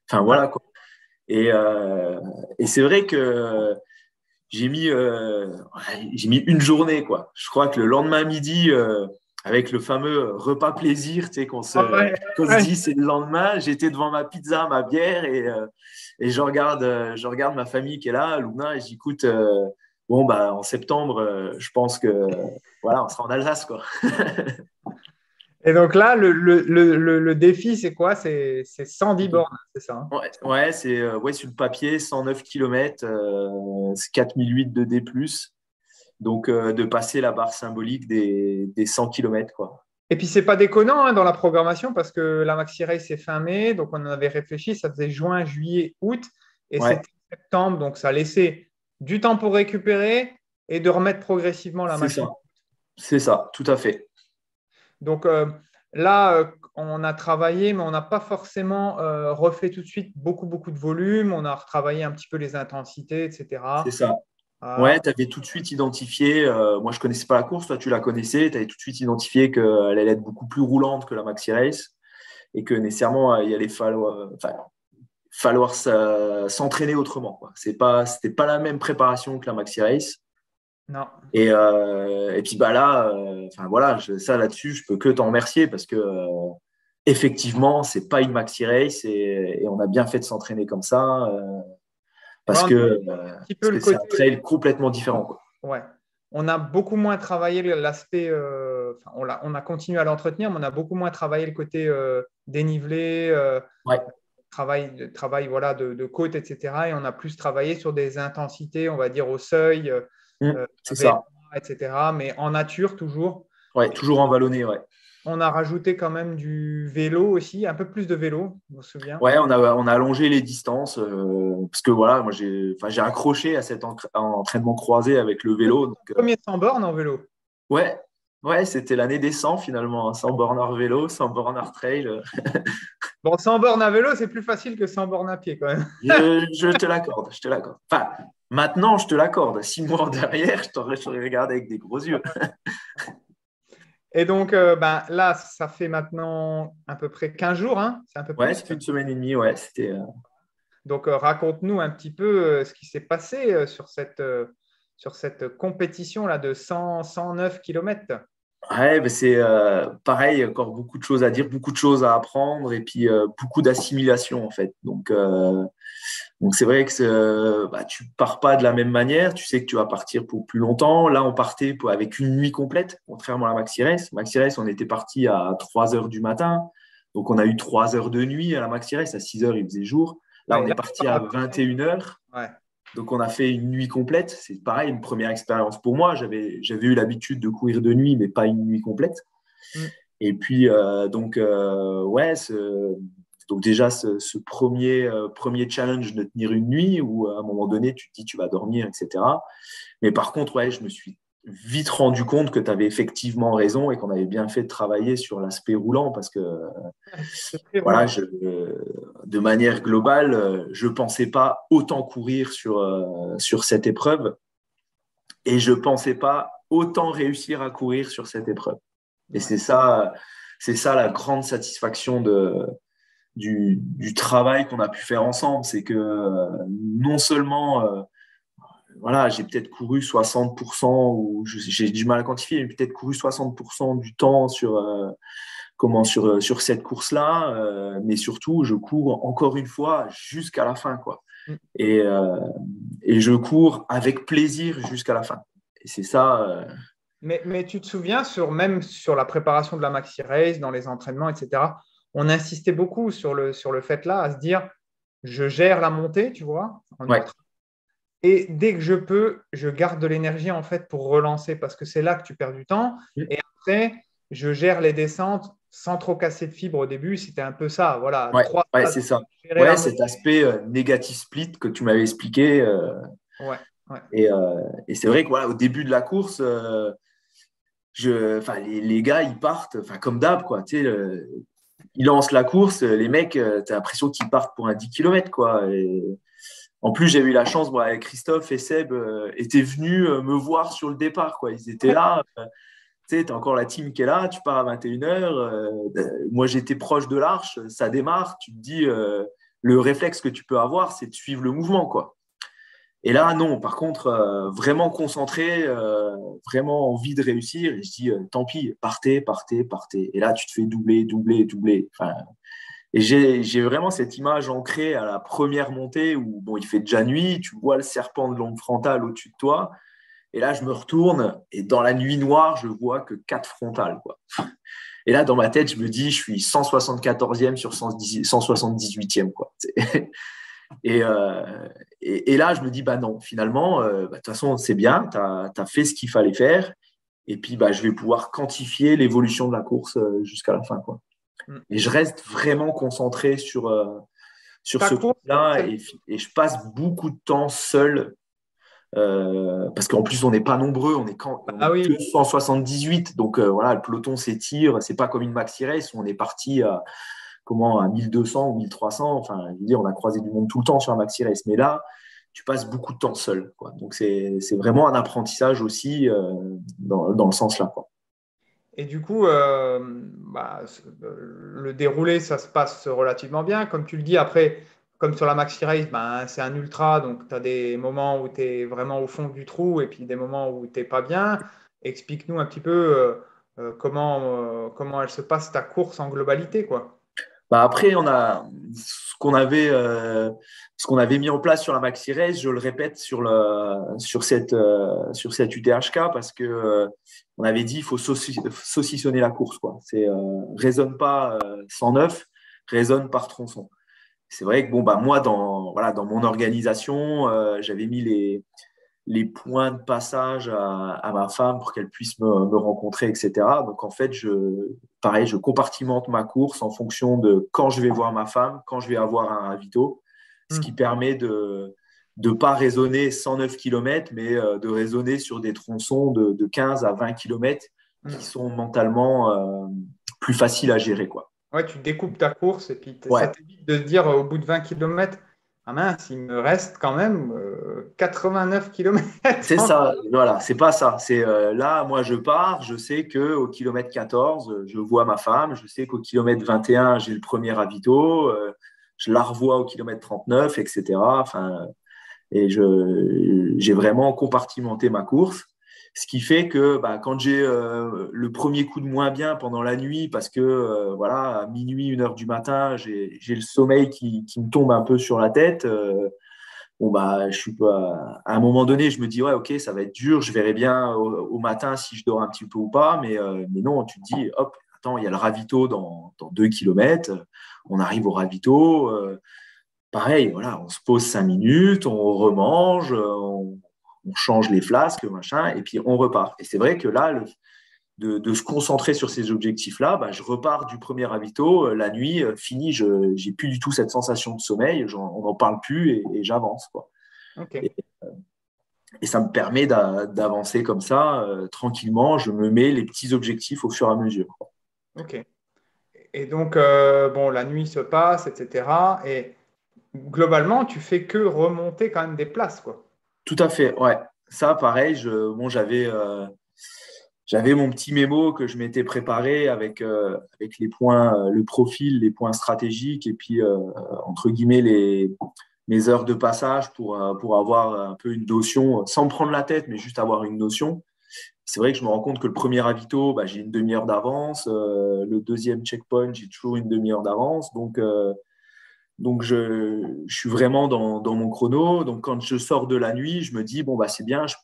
Enfin Ouais. voilà quoi. Et c'est vrai que j'ai mis, j'ai mis une journée, quoi. Je crois que le lendemain midi, avec le fameux repas plaisir, tu sais, Ouais, qu'on se ouais. dit c'est le lendemain, j'étais devant ma pizza, ma bière, et je regarde ma famille qui est là, Luna, et j'écoute, bon, bah, en septembre, je pense que, voilà, on sera en Alsace, quoi. Et donc là, le défi, c'est quoi? C'est 110 bornes, c'est ça, hein? Ouais, ouais, c'est ouais, sur le papier, 109 km, c'est 4008 de D+. Donc, de passer la barre symbolique des 100 km, quoi. Et puis, c'est pas déconnant hein, dans la programmation parce que la Maxi Race, c'est fin mai. Donc, on en avait réfléchi. Ça faisait juin, juillet, août. Et Ouais, c'était septembre. Donc, ça laissait du temps pour récupérer et de remettre progressivement la c'est machine. ça. C'est ça, tout à fait. Donc, là, on a travaillé, mais on n'a pas forcément refait tout de suite beaucoup, beaucoup de volume. On a retravaillé un petit peu les intensités, C'est etc. ça. Ouais, Ah, tu avais tout de suite identifié, moi je connaissais pas la course, toi tu la connaissais, tu avais tout de suite identifié qu'elle allait être beaucoup plus roulante que la Maxi Race et que nécessairement il allait falloir s'entraîner autrement, quoi. C'était pas la même préparation que la Maxi Race. non. Et puis bah là, enfin voilà, ça là-dessus, je peux que t'en remercier parce que effectivement, c'est pas une maxi race et on a bien fait de s'entraîner comme ça Ouais, parce on a que un petit peu le c'est un côté. trail complètement différent, quoi. Ouais. On a beaucoup moins travaillé l'aspect, enfin, on a continué à l'entretenir, mais on a beaucoup moins travaillé le côté dénivelé, Ouais, travail voilà, de côte, etc. Et on a plus travaillé sur des intensités, on va dire, au seuil, mmh, c'est VMA, ça. etc. Mais en nature toujours. Ouais, toujours en vallonné, ouais. On a rajouté quand même du vélo aussi, un peu plus de vélo, je me souviens. Ouais, on a allongé les distances parce que voilà, moi j'ai accroché à cet entraînement croisé avec le vélo. Donc, Premier 100 bornes en vélo. ouais, ouais, c'était l'année des 100 finalement, hein, 100 bornard vélo, 100 bornard trail. Bon, 100 bornes à vélo, c'est plus facile que 100 bornes à pied quand même. Je te l'accorde, je te l'accorde. Enfin, maintenant, je te l'accorde. 6 mois derrière, je t'aurais regardé avec des gros yeux. Et donc, ben, là, ça fait maintenant à peu près 15 jours, hein, c'est un peu Ouais, plus. c'était une semaine et demie, ouais. C'était, Donc, raconte-nous un petit peu ce qui s'est passé sur cette compétition-là de 109 km. Ouais, ben c'est pareil, encore beaucoup de choses à dire, beaucoup de choses à apprendre et puis beaucoup d'assimilation en fait. Donc c'est vrai que bah, tu pars pas de la même manière, tu sais que tu vas partir pour plus longtemps. Là, on partait avec une nuit complète, contrairement à la Maxi Race. Maxi Race, on était parti à 3 heures du matin, donc on a eu 3 heures de nuit à la Maxi Race, à 6 heures il faisait jour. Là, Ouais, on est là, parti à 21 heures. ouais. Donc, on a fait une nuit complète. C'est pareil, une première expérience pour moi. J'avais eu l'habitude de courir de nuit, mais pas une nuit complète. Mm. Et puis, ouais, donc déjà, ce premier challenge de tenir une nuit où à un moment donné, tu te dis tu vas dormir, etc. Mais par contre, ouais, je me suis vite rendu compte que tu avais effectivement raison et qu'on avait bien fait de travailler sur l'aspect roulant parce que C'est très voilà, roulant. de manière globale, je ne pensais pas autant courir sur cette épreuve et je ne pensais pas autant réussir à courir sur cette épreuve. Et Ouais. c'est ça la grande satisfaction du travail qu'on a pu faire ensemble. C'est que non seulement voilà, j'ai peut-être couru 60% ou j'ai du mal à quantifier, mais peut-être couru 60% du temps sur cette course-là, mais surtout, je cours encore une fois jusqu'à la fin, quoi. Mm. Et, euh, et je cours avec plaisir jusqu'à la fin. Et c'est ça. Mais tu te souviens, même sur la préparation de la Maxi Race, dans les entraînements, etc., on insistait beaucoup sur le fait là, à se dire, je gère la montée, tu vois, en Ouais, ultra. Et dès que je peux, je garde de l'énergie en fait pour relancer parce que c'est là que tu perds du temps. Et après, je gère les descentes sans trop casser de fibres au début. C'était un peu ça. Voilà, ouais, trois ouais, phases c'est ça. pour gérer la Ouais, montée. cet aspect négatif split que tu m'avais expliqué. Ouais, ouais. Et c'est vrai que voilà, au début de la course, les gars, ils partent, comme d'hab, quoi. Tu sais, ils lancent la course, les mecs, tu as l'impression qu'ils partent pour un 10 km, quoi. Et en plus, j'ai eu la chance, moi, Christophe et Seb étaient venus me voir sur le départ, quoi. Ils étaient là. Tu sais, tu as encore la team qui est là, tu pars à 21h. Moi, j'étais proche de l'arche, ça démarre. Tu te dis, le réflexe que tu peux avoir, c'est de suivre le mouvement, quoi. Et là, non, par contre, vraiment concentré, vraiment envie de réussir. Et je dis, tant pis, partez, partez, partez. Et là, tu te fais doubler, doubler, doubler. Enfin, et j'ai vraiment cette image ancrée à la première montée où bon, il fait déjà nuit, tu vois le serpent de l'ombre frontale au-dessus de toi. Et là, je me retourne et dans la nuit noire, je vois que 4 frontales, quoi. Et là, dans ma tête, je me dis, je suis 174e sur 178e, quoi. Et, euh, et là, je me dis, bah non, finalement, de toute façon, c'est bien, tu as fait ce qu'il fallait faire. Et puis, bah, je vais pouvoir quantifier l'évolution de la course jusqu'à la fin, quoi. Mm. Et je reste vraiment concentré sur Ta ce course, truc-là celle- et je passe beaucoup de temps seul parce qu'en plus, on n'est pas nombreux, on ah est oui, que 178. Donc voilà, le peloton s'étire. C'est pas comme une maxi race où on est parti à 1200 ou 1300. Enfin, je veux dire, on a croisé du monde tout le temps sur un maxi race. Mais là, tu passes beaucoup de temps seul, quoi. Donc c'est vraiment un apprentissage aussi dans le sens là, quoi. et du coup, le déroulé, ça se passe relativement bien. Comme tu le dis, après, comme sur la Maxi Race, ben, c'est un ultra, donc tu as des moments où tu es vraiment au fond du trou et puis des moments où tu n'es pas bien. Explique-nous un petit peu comment elle se passe ta course en globalité, quoi. Bah après, on a ce qu'on avait mis en place sur la Maxi Race, je le répète sur cette UTHK parce que on avait dit il faut saucissonner la course, quoi. C'est raisonne pas 109, raisonne par tronçon. C'est vrai que bon bah moi dans mon organisation, j'avais mis les points de passage à ma femme pour qu'elle puisse me rencontrer, etc. Donc, en fait, pareil, je compartimente ma course en fonction de quand je vais voir ma femme, quand je vais avoir un ravito, ce qui permet de ne pas raisonner 109 km, mais de raisonner sur des tronçons de 15 à 20 km qui sont mentalement plus faciles à gérer, quoi. Ouais, tu découpes ta course et puis ça Ouais, t'évite de se dire au bout de 20 km, ah mince, il me reste quand même 89 km. c'est ça, voilà, c'est pas ça. C'est là, moi, je pars, je sais qu'au kilomètre 14, je vois ma femme, je sais qu'au kilomètre 21, j'ai le premier ravito, je la revois au kilomètre 39, etc. Enfin, et j'ai vraiment compartimenté ma course. Ce qui fait que bah, quand j'ai le premier coup de moins bien pendant la nuit, parce que voilà, à minuit, 1 heure du matin, j'ai le sommeil qui me tombe un peu sur la tête. Bon, bah, je suis pas, à un moment donné, je me dis, ouais, ok, ça va être dur, je verrai bien au matin si je dors un petit peu ou pas. Mais non, tu te dis, hop, attends, il y a le ravito dans 2 kilomètres, on arrive au ravito. Pareil, voilà, on se pose 5 minutes, on remange, on change les flasques, machin, et puis on repart. Et c'est vrai que là, de se concentrer sur ces objectifs-là, bah, je repars du premier ravito, la nuit, fini, je n'ai plus du tout cette sensation de sommeil, on n'en parle plus et j'avance, quoi. Ok. Et, et ça me permet d'avancer comme ça, tranquillement, je me mets les petits objectifs au fur et à mesure, quoi. Ok. Et donc, bon, la nuit se passe, etc. Et globalement, tu fais que remonter quand même des places, quoi. Tout à fait, ouais. Ça, pareil, bon, j'avais mon petit mémo que je m'étais préparé avec les points, le profil, les points stratégiques et puis, entre guillemets, mes heures de passage pour avoir un peu une notion, sans me prendre la tête, mais juste avoir une notion. C'est vrai que je me rends compte que le premier ravito, bah, j'ai une demi-heure d'avance. Le deuxième checkpoint, j'ai toujours une demi-heure d'avance. Donc je suis vraiment dans mon chrono. Donc, quand je sors de la nuit, je me dis, bon, bah, c'est bien, je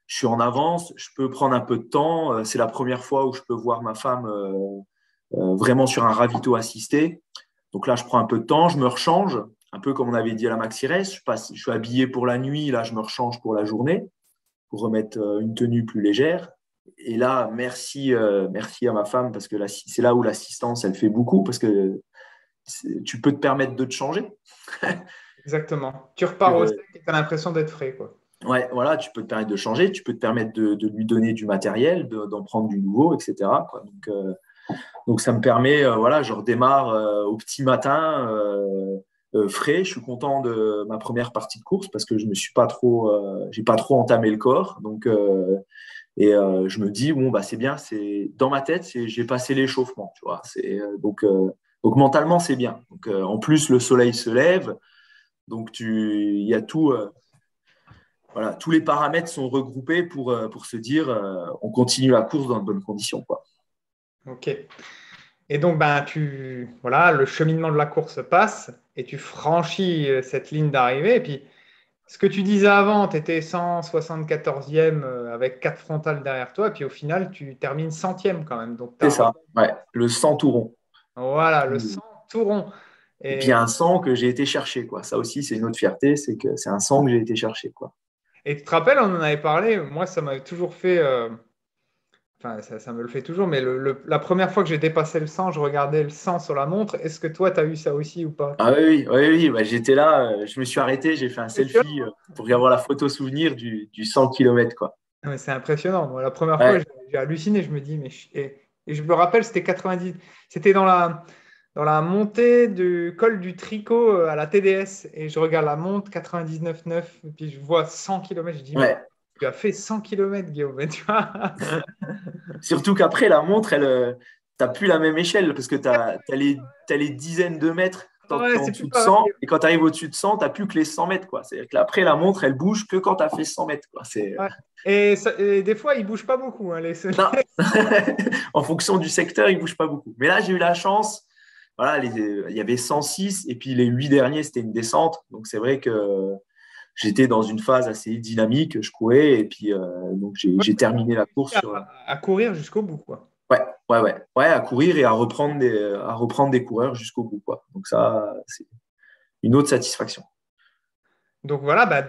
suis en avance, je peux prendre un peu de temps. C'est la première fois où je peux voir ma femme vraiment sur un ravito assisté. Donc là, je prends un peu de temps, je me rechange, un peu comme on avait dit à la Maxi Race. Je suis habillé pour la nuit, là, je me rechange pour la journée, pour remettre une tenue plus légère. Et là, merci à ma femme, parce que c'est là où l'assistance, elle fait beaucoup, parce que tu peux te permettre de te changer. Exactement. Tu repars au sec Que, et tu as l'impression d'être frais, quoi. ouais, voilà, tu peux te permettre de changer, tu peux te permettre de lui donner du matériel, d'en prendre du nouveau, etc., quoi. Donc, ça me permet, voilà, je redémarre au petit matin frais. Je suis content de ma première partie de course parce que je me suis pas trop, j'ai pas trop entamé le corps. Je me dis bon bah c'est bien, c'est dans ma tête, j'ai passé l'échauffement, tu vois. Donc mentalement c'est bien. Donc en plus le soleil se lève, donc il y a tout. Voilà, tous les paramètres sont regroupés pour se dire on continue la course dans de bonnes conditions, quoi. Ok. Et donc, ben, voilà, le cheminement de la course passe et tu franchis cette ligne d'arrivée. Et puis, ce que tu disais avant, tu étais 174e avec 4 frontales derrière toi. Et puis, au final, tu termines centième quand même. Donc, tu C'est as ça, ouais, le 100 tout rond. voilà, le 100 tout rond. Et puis Et, un 100 que j'ai été chercher, quoi. Ça aussi, c'est une autre fierté, c'est que c'est un 100 que j'ai été chercher, quoi. et tu te rappelles, on en avait parlé. Moi, ça m'avait toujours fait. Enfin, ça me le fait toujours. Mais la première fois que j'ai dépassé le 100, je regardais le 100 sur la montre. Est-ce que toi, tu as eu ça aussi ou pas? Ah oui, oui, oui, oui, bah, j'étais là, je me suis arrêté, j'ai fait un selfie pour avoir la photo souvenir du 100 km, quoi. Ah, mais c'est impressionnant. Moi, la première fois, Ouais, j'ai halluciné. Je me dis, et je me rappelle, c'était 90. C'était dans la montée du col du Tricot à la TDS. Et je regarde la montre 99,9. Et puis je vois 100 km. Je dis, mais ouais. tu as fait 100 km, Guillaume. Mais tu vois. Surtout qu'après, la montre, t'as plus la même échelle parce que t'as les dizaines de mètres quand tu Ouais, es en c'est plus dessous de pareil. 100 et quand tu arrives au-dessus de 100, t'as plus que les 100 mètres, quoi. C'est-à-dire qu'après, la montre, elle bouge que quand tu as fait 100 mètres, quoi. Ouais. Et des fois, ils ne bougent pas beaucoup, hein, Non. En fonction du secteur, il bouge pas beaucoup. Mais là, j'ai eu la chance. Voilà, il y avait 106 et puis les 8 derniers, c'était une descente. Donc, c'est vrai que j'étais dans une phase assez dynamique. Je courais et puis donc Ouais, j'ai terminé la course à, sur. à courir jusqu'au bout, quoi. Ouais, ouais, ouais, ouais, à courir et à reprendre des coureurs jusqu'au bout, quoi. Donc ça, c'est une autre satisfaction. Donc voilà, bah,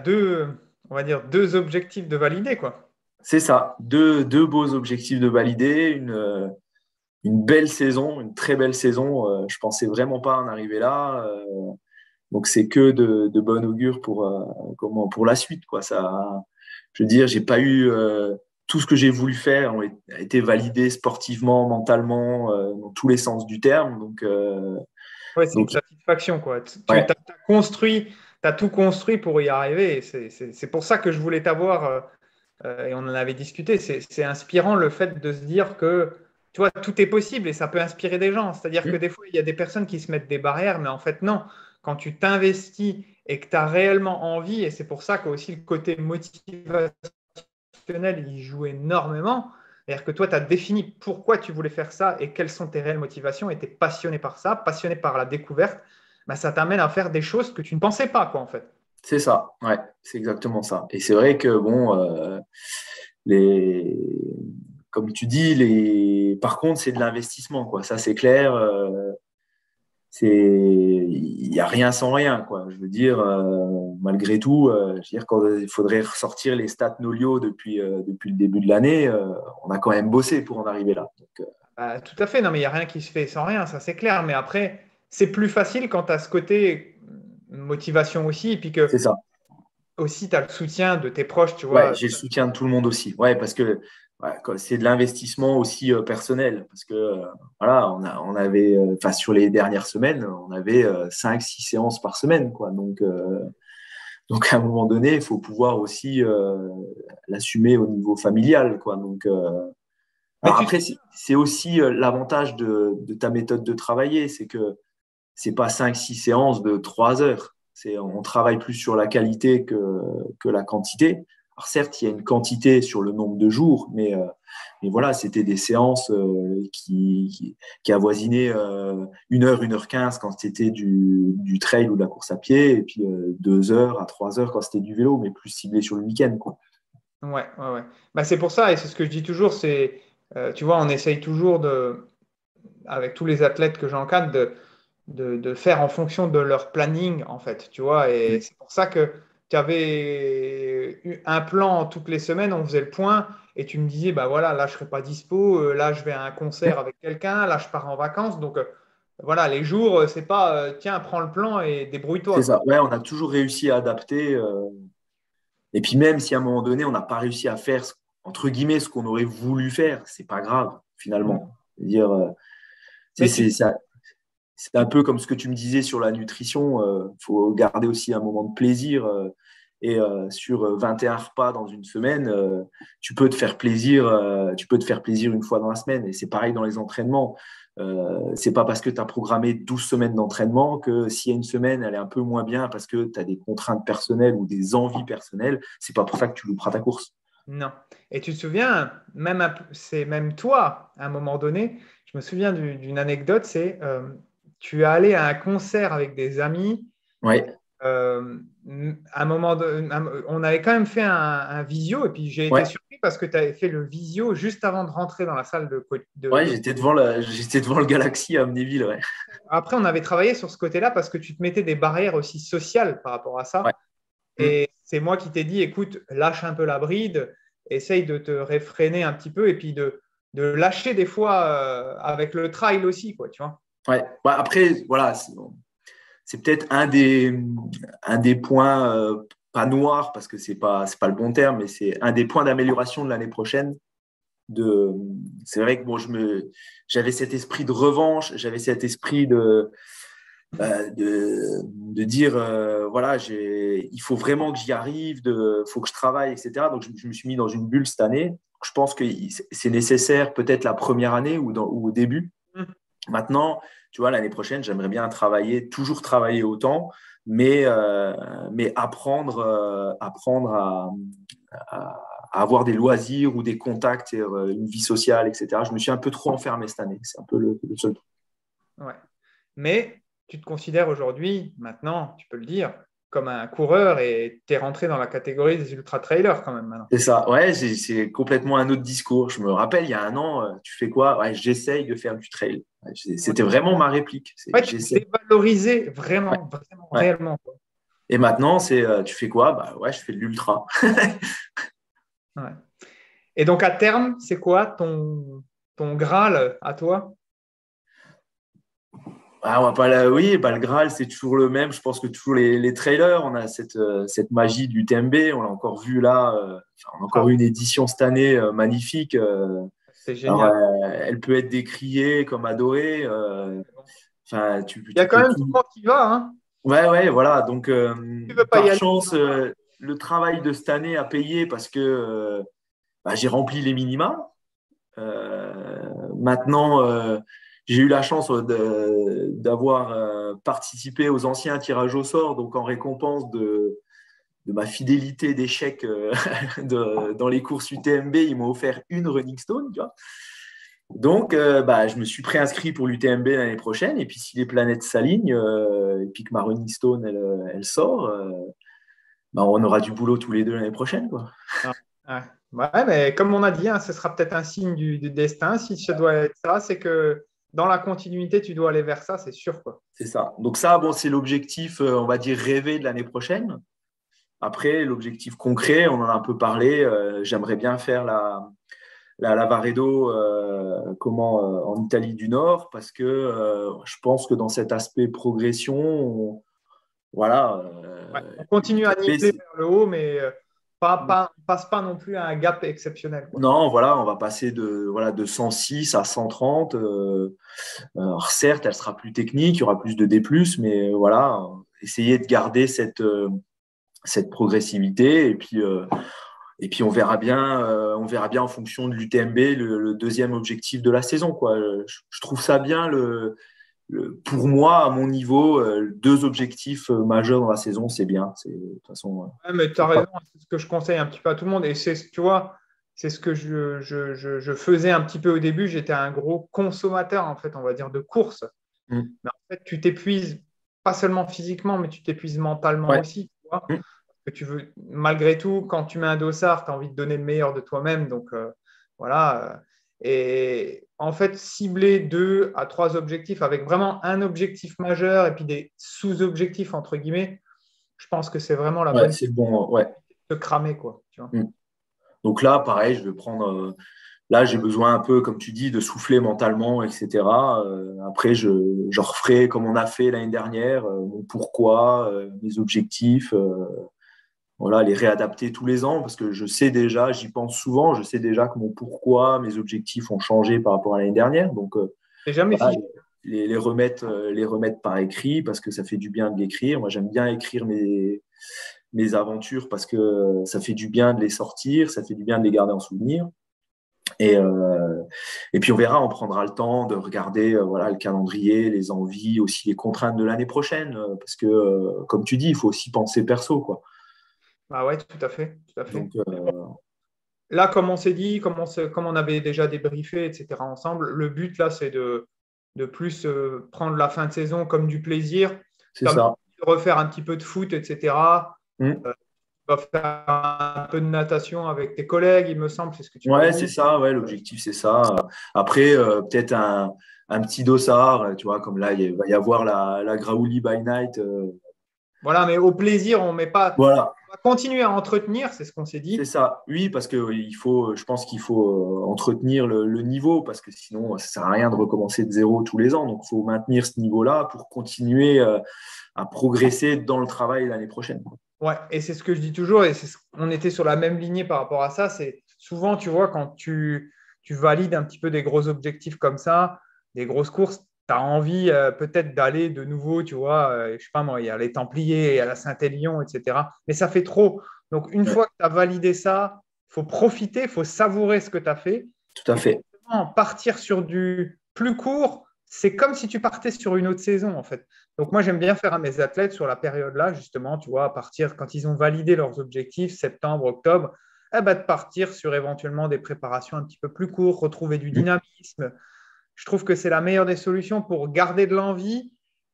on va dire, deux objectifs de valider, quoi. C'est ça, deux beaux objectifs de valider, une belle saison, une très belle saison. Je pensais vraiment pas en arriver là. Donc, c'est que de bon augure pour la suite, quoi. Ça, je veux dire, j'ai pas eu tout ce que j'ai voulu faire a été validé sportivement, mentalement, dans tous les sens du terme. Ouais, c'est une Donc satisfaction, quoi. Tu ouais, as construit, t'as tout construit pour y arriver. Et c'est pour ça que je voulais t'avoir, et on en avait discuté. C'est inspirant le fait de se dire que, tu vois, tout est possible et ça peut inspirer des gens. C'est-à-dire que des fois, il y a des personnes qui se mettent des barrières, mais en fait, non. Quand tu t'investis et que tu as réellement envie, et c'est pour ça que aussi le côté motivationnel, il joue énormément. C'est-à-dire que toi, tu as défini pourquoi tu voulais faire ça et quelles sont tes réelles motivations et tu es passionné par ça, passionné par la découverte, bah, ça t'amène à faire des choses que tu ne pensais pas, quoi, en fait. c'est ça. Ouais, c'est exactement ça. Et c'est vrai que bon, les, comme tu dis, par contre, c'est de l'investissement, quoi. Ça, c'est clair. Il n'y a rien sans rien, quoi. Je veux dire, malgré tout, je veux dire, quand il faudrait ressortir les stats Nolio depuis le début de l'année, on a quand même bossé pour en arriver là. Bah, tout à fait, non, mais il n'y a rien qui se fait sans rien, ça c'est clair. Mais après, c'est plus facile quand tu as ce côté motivation aussi, et puis que C'est ça. aussi tu as le soutien de tes proches, tu Ouais, vois. j'ai le soutien de tout le monde aussi. Ouais, parce que ouais, c'est de l'investissement aussi personnel. Parce que voilà, on avait, enfin, sur les dernières semaines, on avait 5-6 séances par semaine, quoi. Donc, à un moment donné, il faut pouvoir aussi l'assumer au niveau familial, quoi. Mais Alors tu te après, c'est aussi l'avantage de ta méthode de travailler, c'est que c'est pas 5-6 séances de 3 heures. On travaille plus sur la qualité que la quantité. Alors certes, il y a une quantité sur le nombre de jours, mais voilà, c'était des séances qui avoisinaient 1 heure 15 quand c'était du trail ou de la course à pied, et puis 2 heures à 3 heures quand c'était du vélo, mais plus ciblé sur le week-end, quoi. Ouais, ouais, ouais. Bah, c'est pour ça, et c'est ce que je dis toujours, tu vois, on essaye toujours avec tous les athlètes que j'encadre, de faire en fonction de leur planning, en fait, tu vois, et c'est pour ça que tu avais eu un plan toutes les semaines, on faisait le point, et tu me disais, bah voilà, là, je serai pas dispo, là, je vais à un concert avec quelqu'un, là, je pars en vacances, donc voilà, les jours, c'est pas, tiens, prends le plan et C'est débrouille-toi, quoi. ça. Ouais, on a toujours réussi à adapter. Et puis même si à un moment donné, on n'a pas réussi à faire, entre guillemets, ce qu'on aurait voulu faire, c'est pas grave, finalement. C'est-à-dire, Mais c'est ça, c'est un peu comme ce que tu me disais sur la nutrition. Il faut garder aussi un moment de plaisir. Sur 21 repas dans une semaine, tu peux te faire plaisir une fois dans la semaine. Et c'est pareil dans les entraînements. C'est pas parce que tu as programmé 12 semaines d'entraînement que s'il y a une semaine, elle est un peu moins bien parce que tu as des contraintes personnelles ou des envies personnelles, c'est pas pour ça que tu louperas ta course. non. Et tu te souviens, c'est même toi, à un moment donné, je me souviens d'une anecdote, c'est tu es allé à un concert avec des amis et Ouais, à un on avait quand même fait un visio et puis j'ai été ouais, surpris parce que tu avais fait le visio juste avant de rentrer dans la salle ouais, j'étais devant le Galaxy à Amnéville, ouais. Après, on avait travaillé sur ce côté-là parce que tu te mettais des barrières aussi sociales par rapport à Ouais. ça. Mm. Et c'est moi qui t'ai dit, écoute, lâche un peu la bride, essaye de te réfréner un petit peu et puis de lâcher des fois avec le trail aussi, quoi, tu vois. Ouais. Bah, après, voilà, c'est peut-être un des points, pas noirs, parce que c'est pas le bon terme, mais c'est un des points d'amélioration de l'année prochaine. C'est vrai que bon, j'avais cet esprit de revanche, j'avais cet esprit de dire, voilà, il faut vraiment que j'y arrive, faut que je travaille, etc. Donc, je me suis mis dans une bulle cette année. Je pense que c'est nécessaire peut-être la première année ou au début. Mm. Maintenant, tu vois, l'année prochaine, j'aimerais bien toujours travailler autant, mais apprendre à avoir des loisirs ou des contacts, et, une vie sociale, etc. Je me suis un peu trop enfermé cette année. C'est un peu le seul truc. Ouais. Mais tu te considères aujourd'hui, maintenant, tu peux le dire, comme un coureur et tu es rentré dans la catégorie des ultra-trailers quand même maintenant. C'est ça, ouais, c'est complètement un autre discours. Je me rappelle, il y a un an, tu fais quoi? Ouais, j'essaye de faire du trail. Ouais, Ouais, c'était vraiment ma réplique. ouais, tu J'essaie. dévalorisais Ouais, vraiment, vraiment, ouais. réellement, quoi. Et maintenant, tu fais quoi? Bah ouais, je fais de l'ultra. Ouais. Et donc, à terme, c'est quoi ton Graal à toi? Ah, on va pas oui, bah, le Graal, c'est toujours le même. Je pense que toujours les trailers, on a cette magie du TMB. On l'a encore vu là. On a encore Ah, eu une édition cette année magnifique. c'est Alors, génial. elle peut être décriée comme adorée. Enfin, Il y a tu quand peux même tout tout. le monde qui va, hein. Ouais, ouais, voilà. Donc, Tu veux pas y par aller. chance, le travail de cette année a payé parce que bah, j'ai rempli les minima. Maintenant, j'ai eu la chance d'avoir participé aux anciens tirages au sort, donc en récompense de ma fidélité d'échec dans les courses UTMB, ils m'ont offert une Running Stone, tu vois. Donc, bah, je me suis préinscrit pour l'UTMB l'année prochaine. Et puis, si les planètes s'alignent et puis que ma Running Stone, elle sort, bah, on aura du boulot tous les deux l'année prochaine, quoi. Ah, ouais. Ouais, mais comme on a dit, hein, ce sera peut-être un signe du destin. Si ça doit être ça, c'est que dans la continuité, tu dois aller vers ça, c'est sûr, quoi. C'est ça. Donc ça, bon, c'est l'objectif, on va dire, rêvé de l'année prochaine. Après, l'objectif concret, on en a un peu parlé. J'aimerais bien faire la Lavaredo en Italie du Nord parce que je pense que dans cet aspect progression, voilà. Ouais. On continue à l'UTMB, niveler vers le haut, mais on passe pas non plus à un gap exceptionnel, quoi. non, voilà, on va passer de 106 à 130. Alors certes, elle sera plus technique, il y aura plus de D+, mais voilà, essayer de garder cette progressivité et puis on verra bien en fonction de l'UTMB le deuxième objectif de la saison, quoi. Je trouve ça bien pour moi à mon niveau deux objectifs majeurs dans la saison, c'est bien. C'est de toute façon. Ouais, mais tu as raison, c'est ce que je conseille un petit peu à tout le monde. Et c'est, tu vois, c'est ce que je faisais un petit peu au début. J'étais un gros consommateur, en fait, on va dire, de courses. Mm. Mais en fait, tu t'épuises, pas seulement physiquement, mais tu t'épuises mentalement Ouais. aussi, tu vois. Mm. Que tu veux, malgré tout, quand tu mets un dossard, tu as envie de donner le meilleur de toi-même. Donc, voilà. Et en fait, cibler 2 à 3 objectifs avec vraiment un objectif majeur et puis des sous-objectifs, entre guillemets, je pense que c'est vraiment la Ouais, bonne c'est bon. Ouais. de cramer, quoi. Tu vois. Mm. Donc là, pareil, je vais prendre. Là, j'ai besoin un peu, comme tu dis, de souffler mentalement, etc. Après, je referai comme on a fait l'année dernière, mon pourquoi, mes objectifs. Voilà, les réadapter tous les ans parce que je sais déjà, j'y pense souvent, je sais déjà que mon pourquoi, mes objectifs ont changé par rapport à l'année dernière. Donc, C'est jamais voilà, figé. les remettre par écrit parce que ça fait du bien de l'écrire. Moi, j'aime bien écrire mes aventures parce que ça fait du bien de les sortir, ça fait du bien de les garder en souvenir. Et, euh, et puis on verra, on prendra le temps de regarder voilà, le calendrier, les envies, aussi les contraintes de l'année prochaine, parce que, comme tu dis, il faut aussi penser perso, quoi. Ah ouais, tout à fait, tout à fait. Donc, Là, comme on s'est dit, comme on avait déjà débriefé, etc. ensemble, le but là, c'est de plus prendre la fin de saison comme du plaisir, c'est comme ça. de refaire un petit peu de foot, etc. Mm. Tu vas faire un peu de natation avec tes collègues, il me semble, c'est ce que tu m'avais Ouais, c'est dit. ça, ouais, l'objectif, c'est ça. Après, peut-être un petit dossard, tu vois, comme là, il va y avoir la Graouli by Night. Voilà, mais au plaisir, on met pas. Voilà, On va continuer à entretenir, c'est ce qu'on s'est c'est dit. ça. Oui, parce que je pense qu'il faut entretenir le niveau, parce que sinon, ça sert à rien de recommencer de zéro tous les ans. Donc, il faut maintenir ce niveau-là pour continuer à progresser dans le travail l'année prochaine. Ouais, et c'est ce que je dis toujours, et on était sur la même lignée par rapport à ça. C'est souvent, tu vois, quand tu valides un petit peu des gros objectifs comme ça, des grosses courses, tu as envie peut-être d'aller de nouveau, tu vois, je sais pas moi, il y a les Templiers, il y a la Saint-Élion, etc. Mais ça fait trop. Donc, une Ouais, fois que tu as validé ça, il faut profiter, il faut savourer ce que tu as fait. tout à Et fait. justement, partir sur du plus court, c'est comme si tu partais sur une autre saison, en fait. Donc, moi, j'aime bien faire à mes athlètes sur la période-là, justement, tu vois, à partir quand ils ont validé leurs objectifs, septembre, octobre, eh ben, de partir sur éventuellement des préparations un petit peu plus courtes, retrouver du Mm. dynamisme. Je trouve que c'est la meilleure des solutions pour garder de l'envie,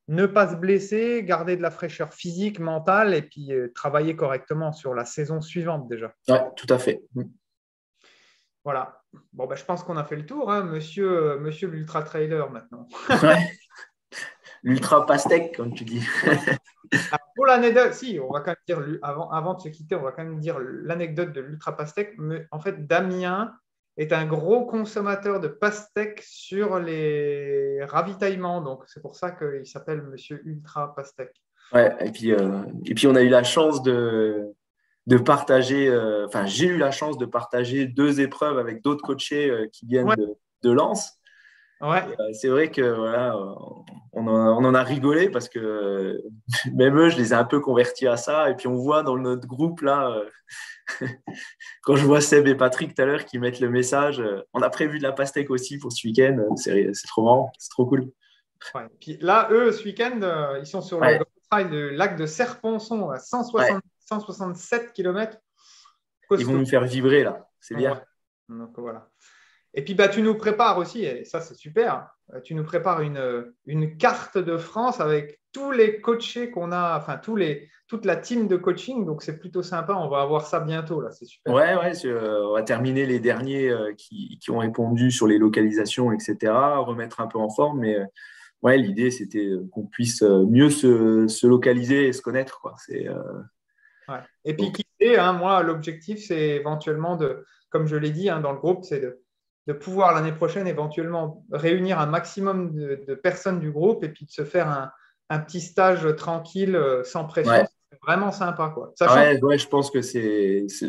ne pas se blesser, garder de la fraîcheur physique, mentale et puis travailler correctement sur la saison suivante déjà. Ouais, tout à fait. Mm. Voilà. Bon, ben, je pense qu'on a fait le tour, hein, monsieur l'ultra trailer maintenant. Ouais. L'ultra pastèque, comme tu dis. Alors, pour l'anecdote, si, on va quand même dire, avant de se quitter, on va quand même dire l'anecdote de l'ultra pastèque. Mais en fait, Damien est un gros consommateur de pastèques sur les ravitaillements. Donc, c'est pour ça qu'il s'appelle Monsieur Ultra Pastèque. Ouais, et puis on a eu la chance de partager, enfin, j'ai eu la chance de partager 2 épreuves avec d'autres coachés qui viennent Ouais, de Lens. ouais. C'est vrai que voilà, on en a rigolé parce que même eux, je les ai un peu convertis à ça. Et puis on voit dans notre groupe là, quand je vois Seb et Patrick tout à l'heure qui mettent le message, on a prévu de la pastèque aussi pour ce week-end. C'est trop marrant, c'est trop cool. Ouais. Puis là, eux, ce week-end, ils sont sur le Ouais, Grand Trail du lac de Serponçon à ouais. 167 km. Ils vont Costaud. nous faire vibrer là, c'est Ouais. bien. Donc voilà. Et puis bah, tu nous prépares aussi, et ça c'est super, tu nous prépares une carte de France avec tous les coachés qu'on a, enfin toute la team de coaching. Donc c'est plutôt sympa, on va avoir ça bientôt, là, c'est super. Ouais, on va terminer les derniers qui ont répondu sur les localisations, etc. Remettre un peu en forme, mais ouais, l'idée c'était qu'on puisse mieux se localiser et se connaître, quoi. Ouais. Et puis, Donc, qui sait, hein, moi, l'objectif, c'est éventuellement comme je l'ai dit dans le groupe, c'est de pouvoir l'année prochaine éventuellement réunir un maximum de personnes du groupe et puis de se faire un petit stage tranquille, sans pression. ouais. C'est vraiment sympa, quoi. Sachant que, Ouais, ouais, je pense que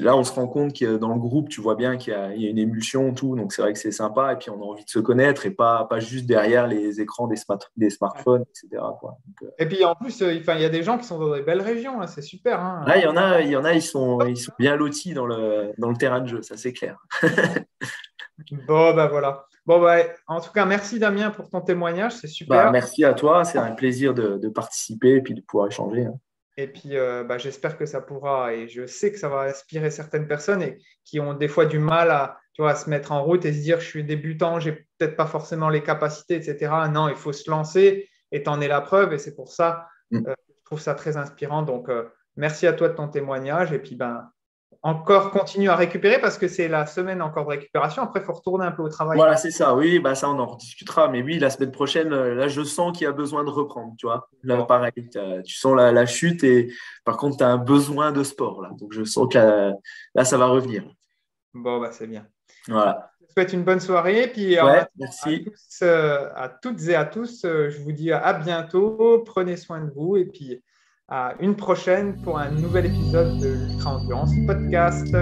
là, on se rend compte que dans le groupe, tu vois bien il y a une émulsion, tout. Donc, c'est vrai que c'est sympa. Et puis, on a envie de se connaître et pas juste derrière les écrans des smartphones, etc., quoi. Donc, et puis en plus, enfin, il y a des gens qui sont dans des belles régions, hein, c'est super, là, hein. ils sont bien lotis dans le terrain de jeu, ça, c'est clair. Bon, ben voilà. Bon, bah, en tout cas, merci Damien pour ton témoignage, c'est Bah, super. merci à toi. C'est un plaisir de participer et puis de pouvoir échanger, hein. Et puis, bah, j'espère que ça pourra, et je sais que ça va inspirer certaines personnes et qui ont des fois du mal tu vois, à se mettre en route et se dire, je suis débutant, j'ai peut-être pas forcément les capacités, etc. Non, il faut se lancer et t'en es la preuve. Et c'est pour ça, Mm. je trouve ça très inspirant. Donc, merci à toi de ton témoignage. Et puis, ben, encore continue à récupérer parce que c'est la semaine encore de récupération. Après, il faut retourner un peu au travail. Voilà, c'est ça. Oui, bah ça, on en rediscutera. Mais oui, la semaine prochaine, là, je sens qu'il y a besoin de reprendre, tu vois. Là, Bon, pareil, tu sens la chute et par contre, tu as un besoin de sport, là. Donc, je sens que là, ça va revenir. bon bah, c'est bien. Voilà. Je vous souhaite une bonne soirée. Et puis, en Ouais, attendant, merci. à toutes et à tous, je vous dis à bientôt. Prenez soin de vous. Et puis, à une prochaine pour un nouvel épisode de l'Ultra Endurance Podcast.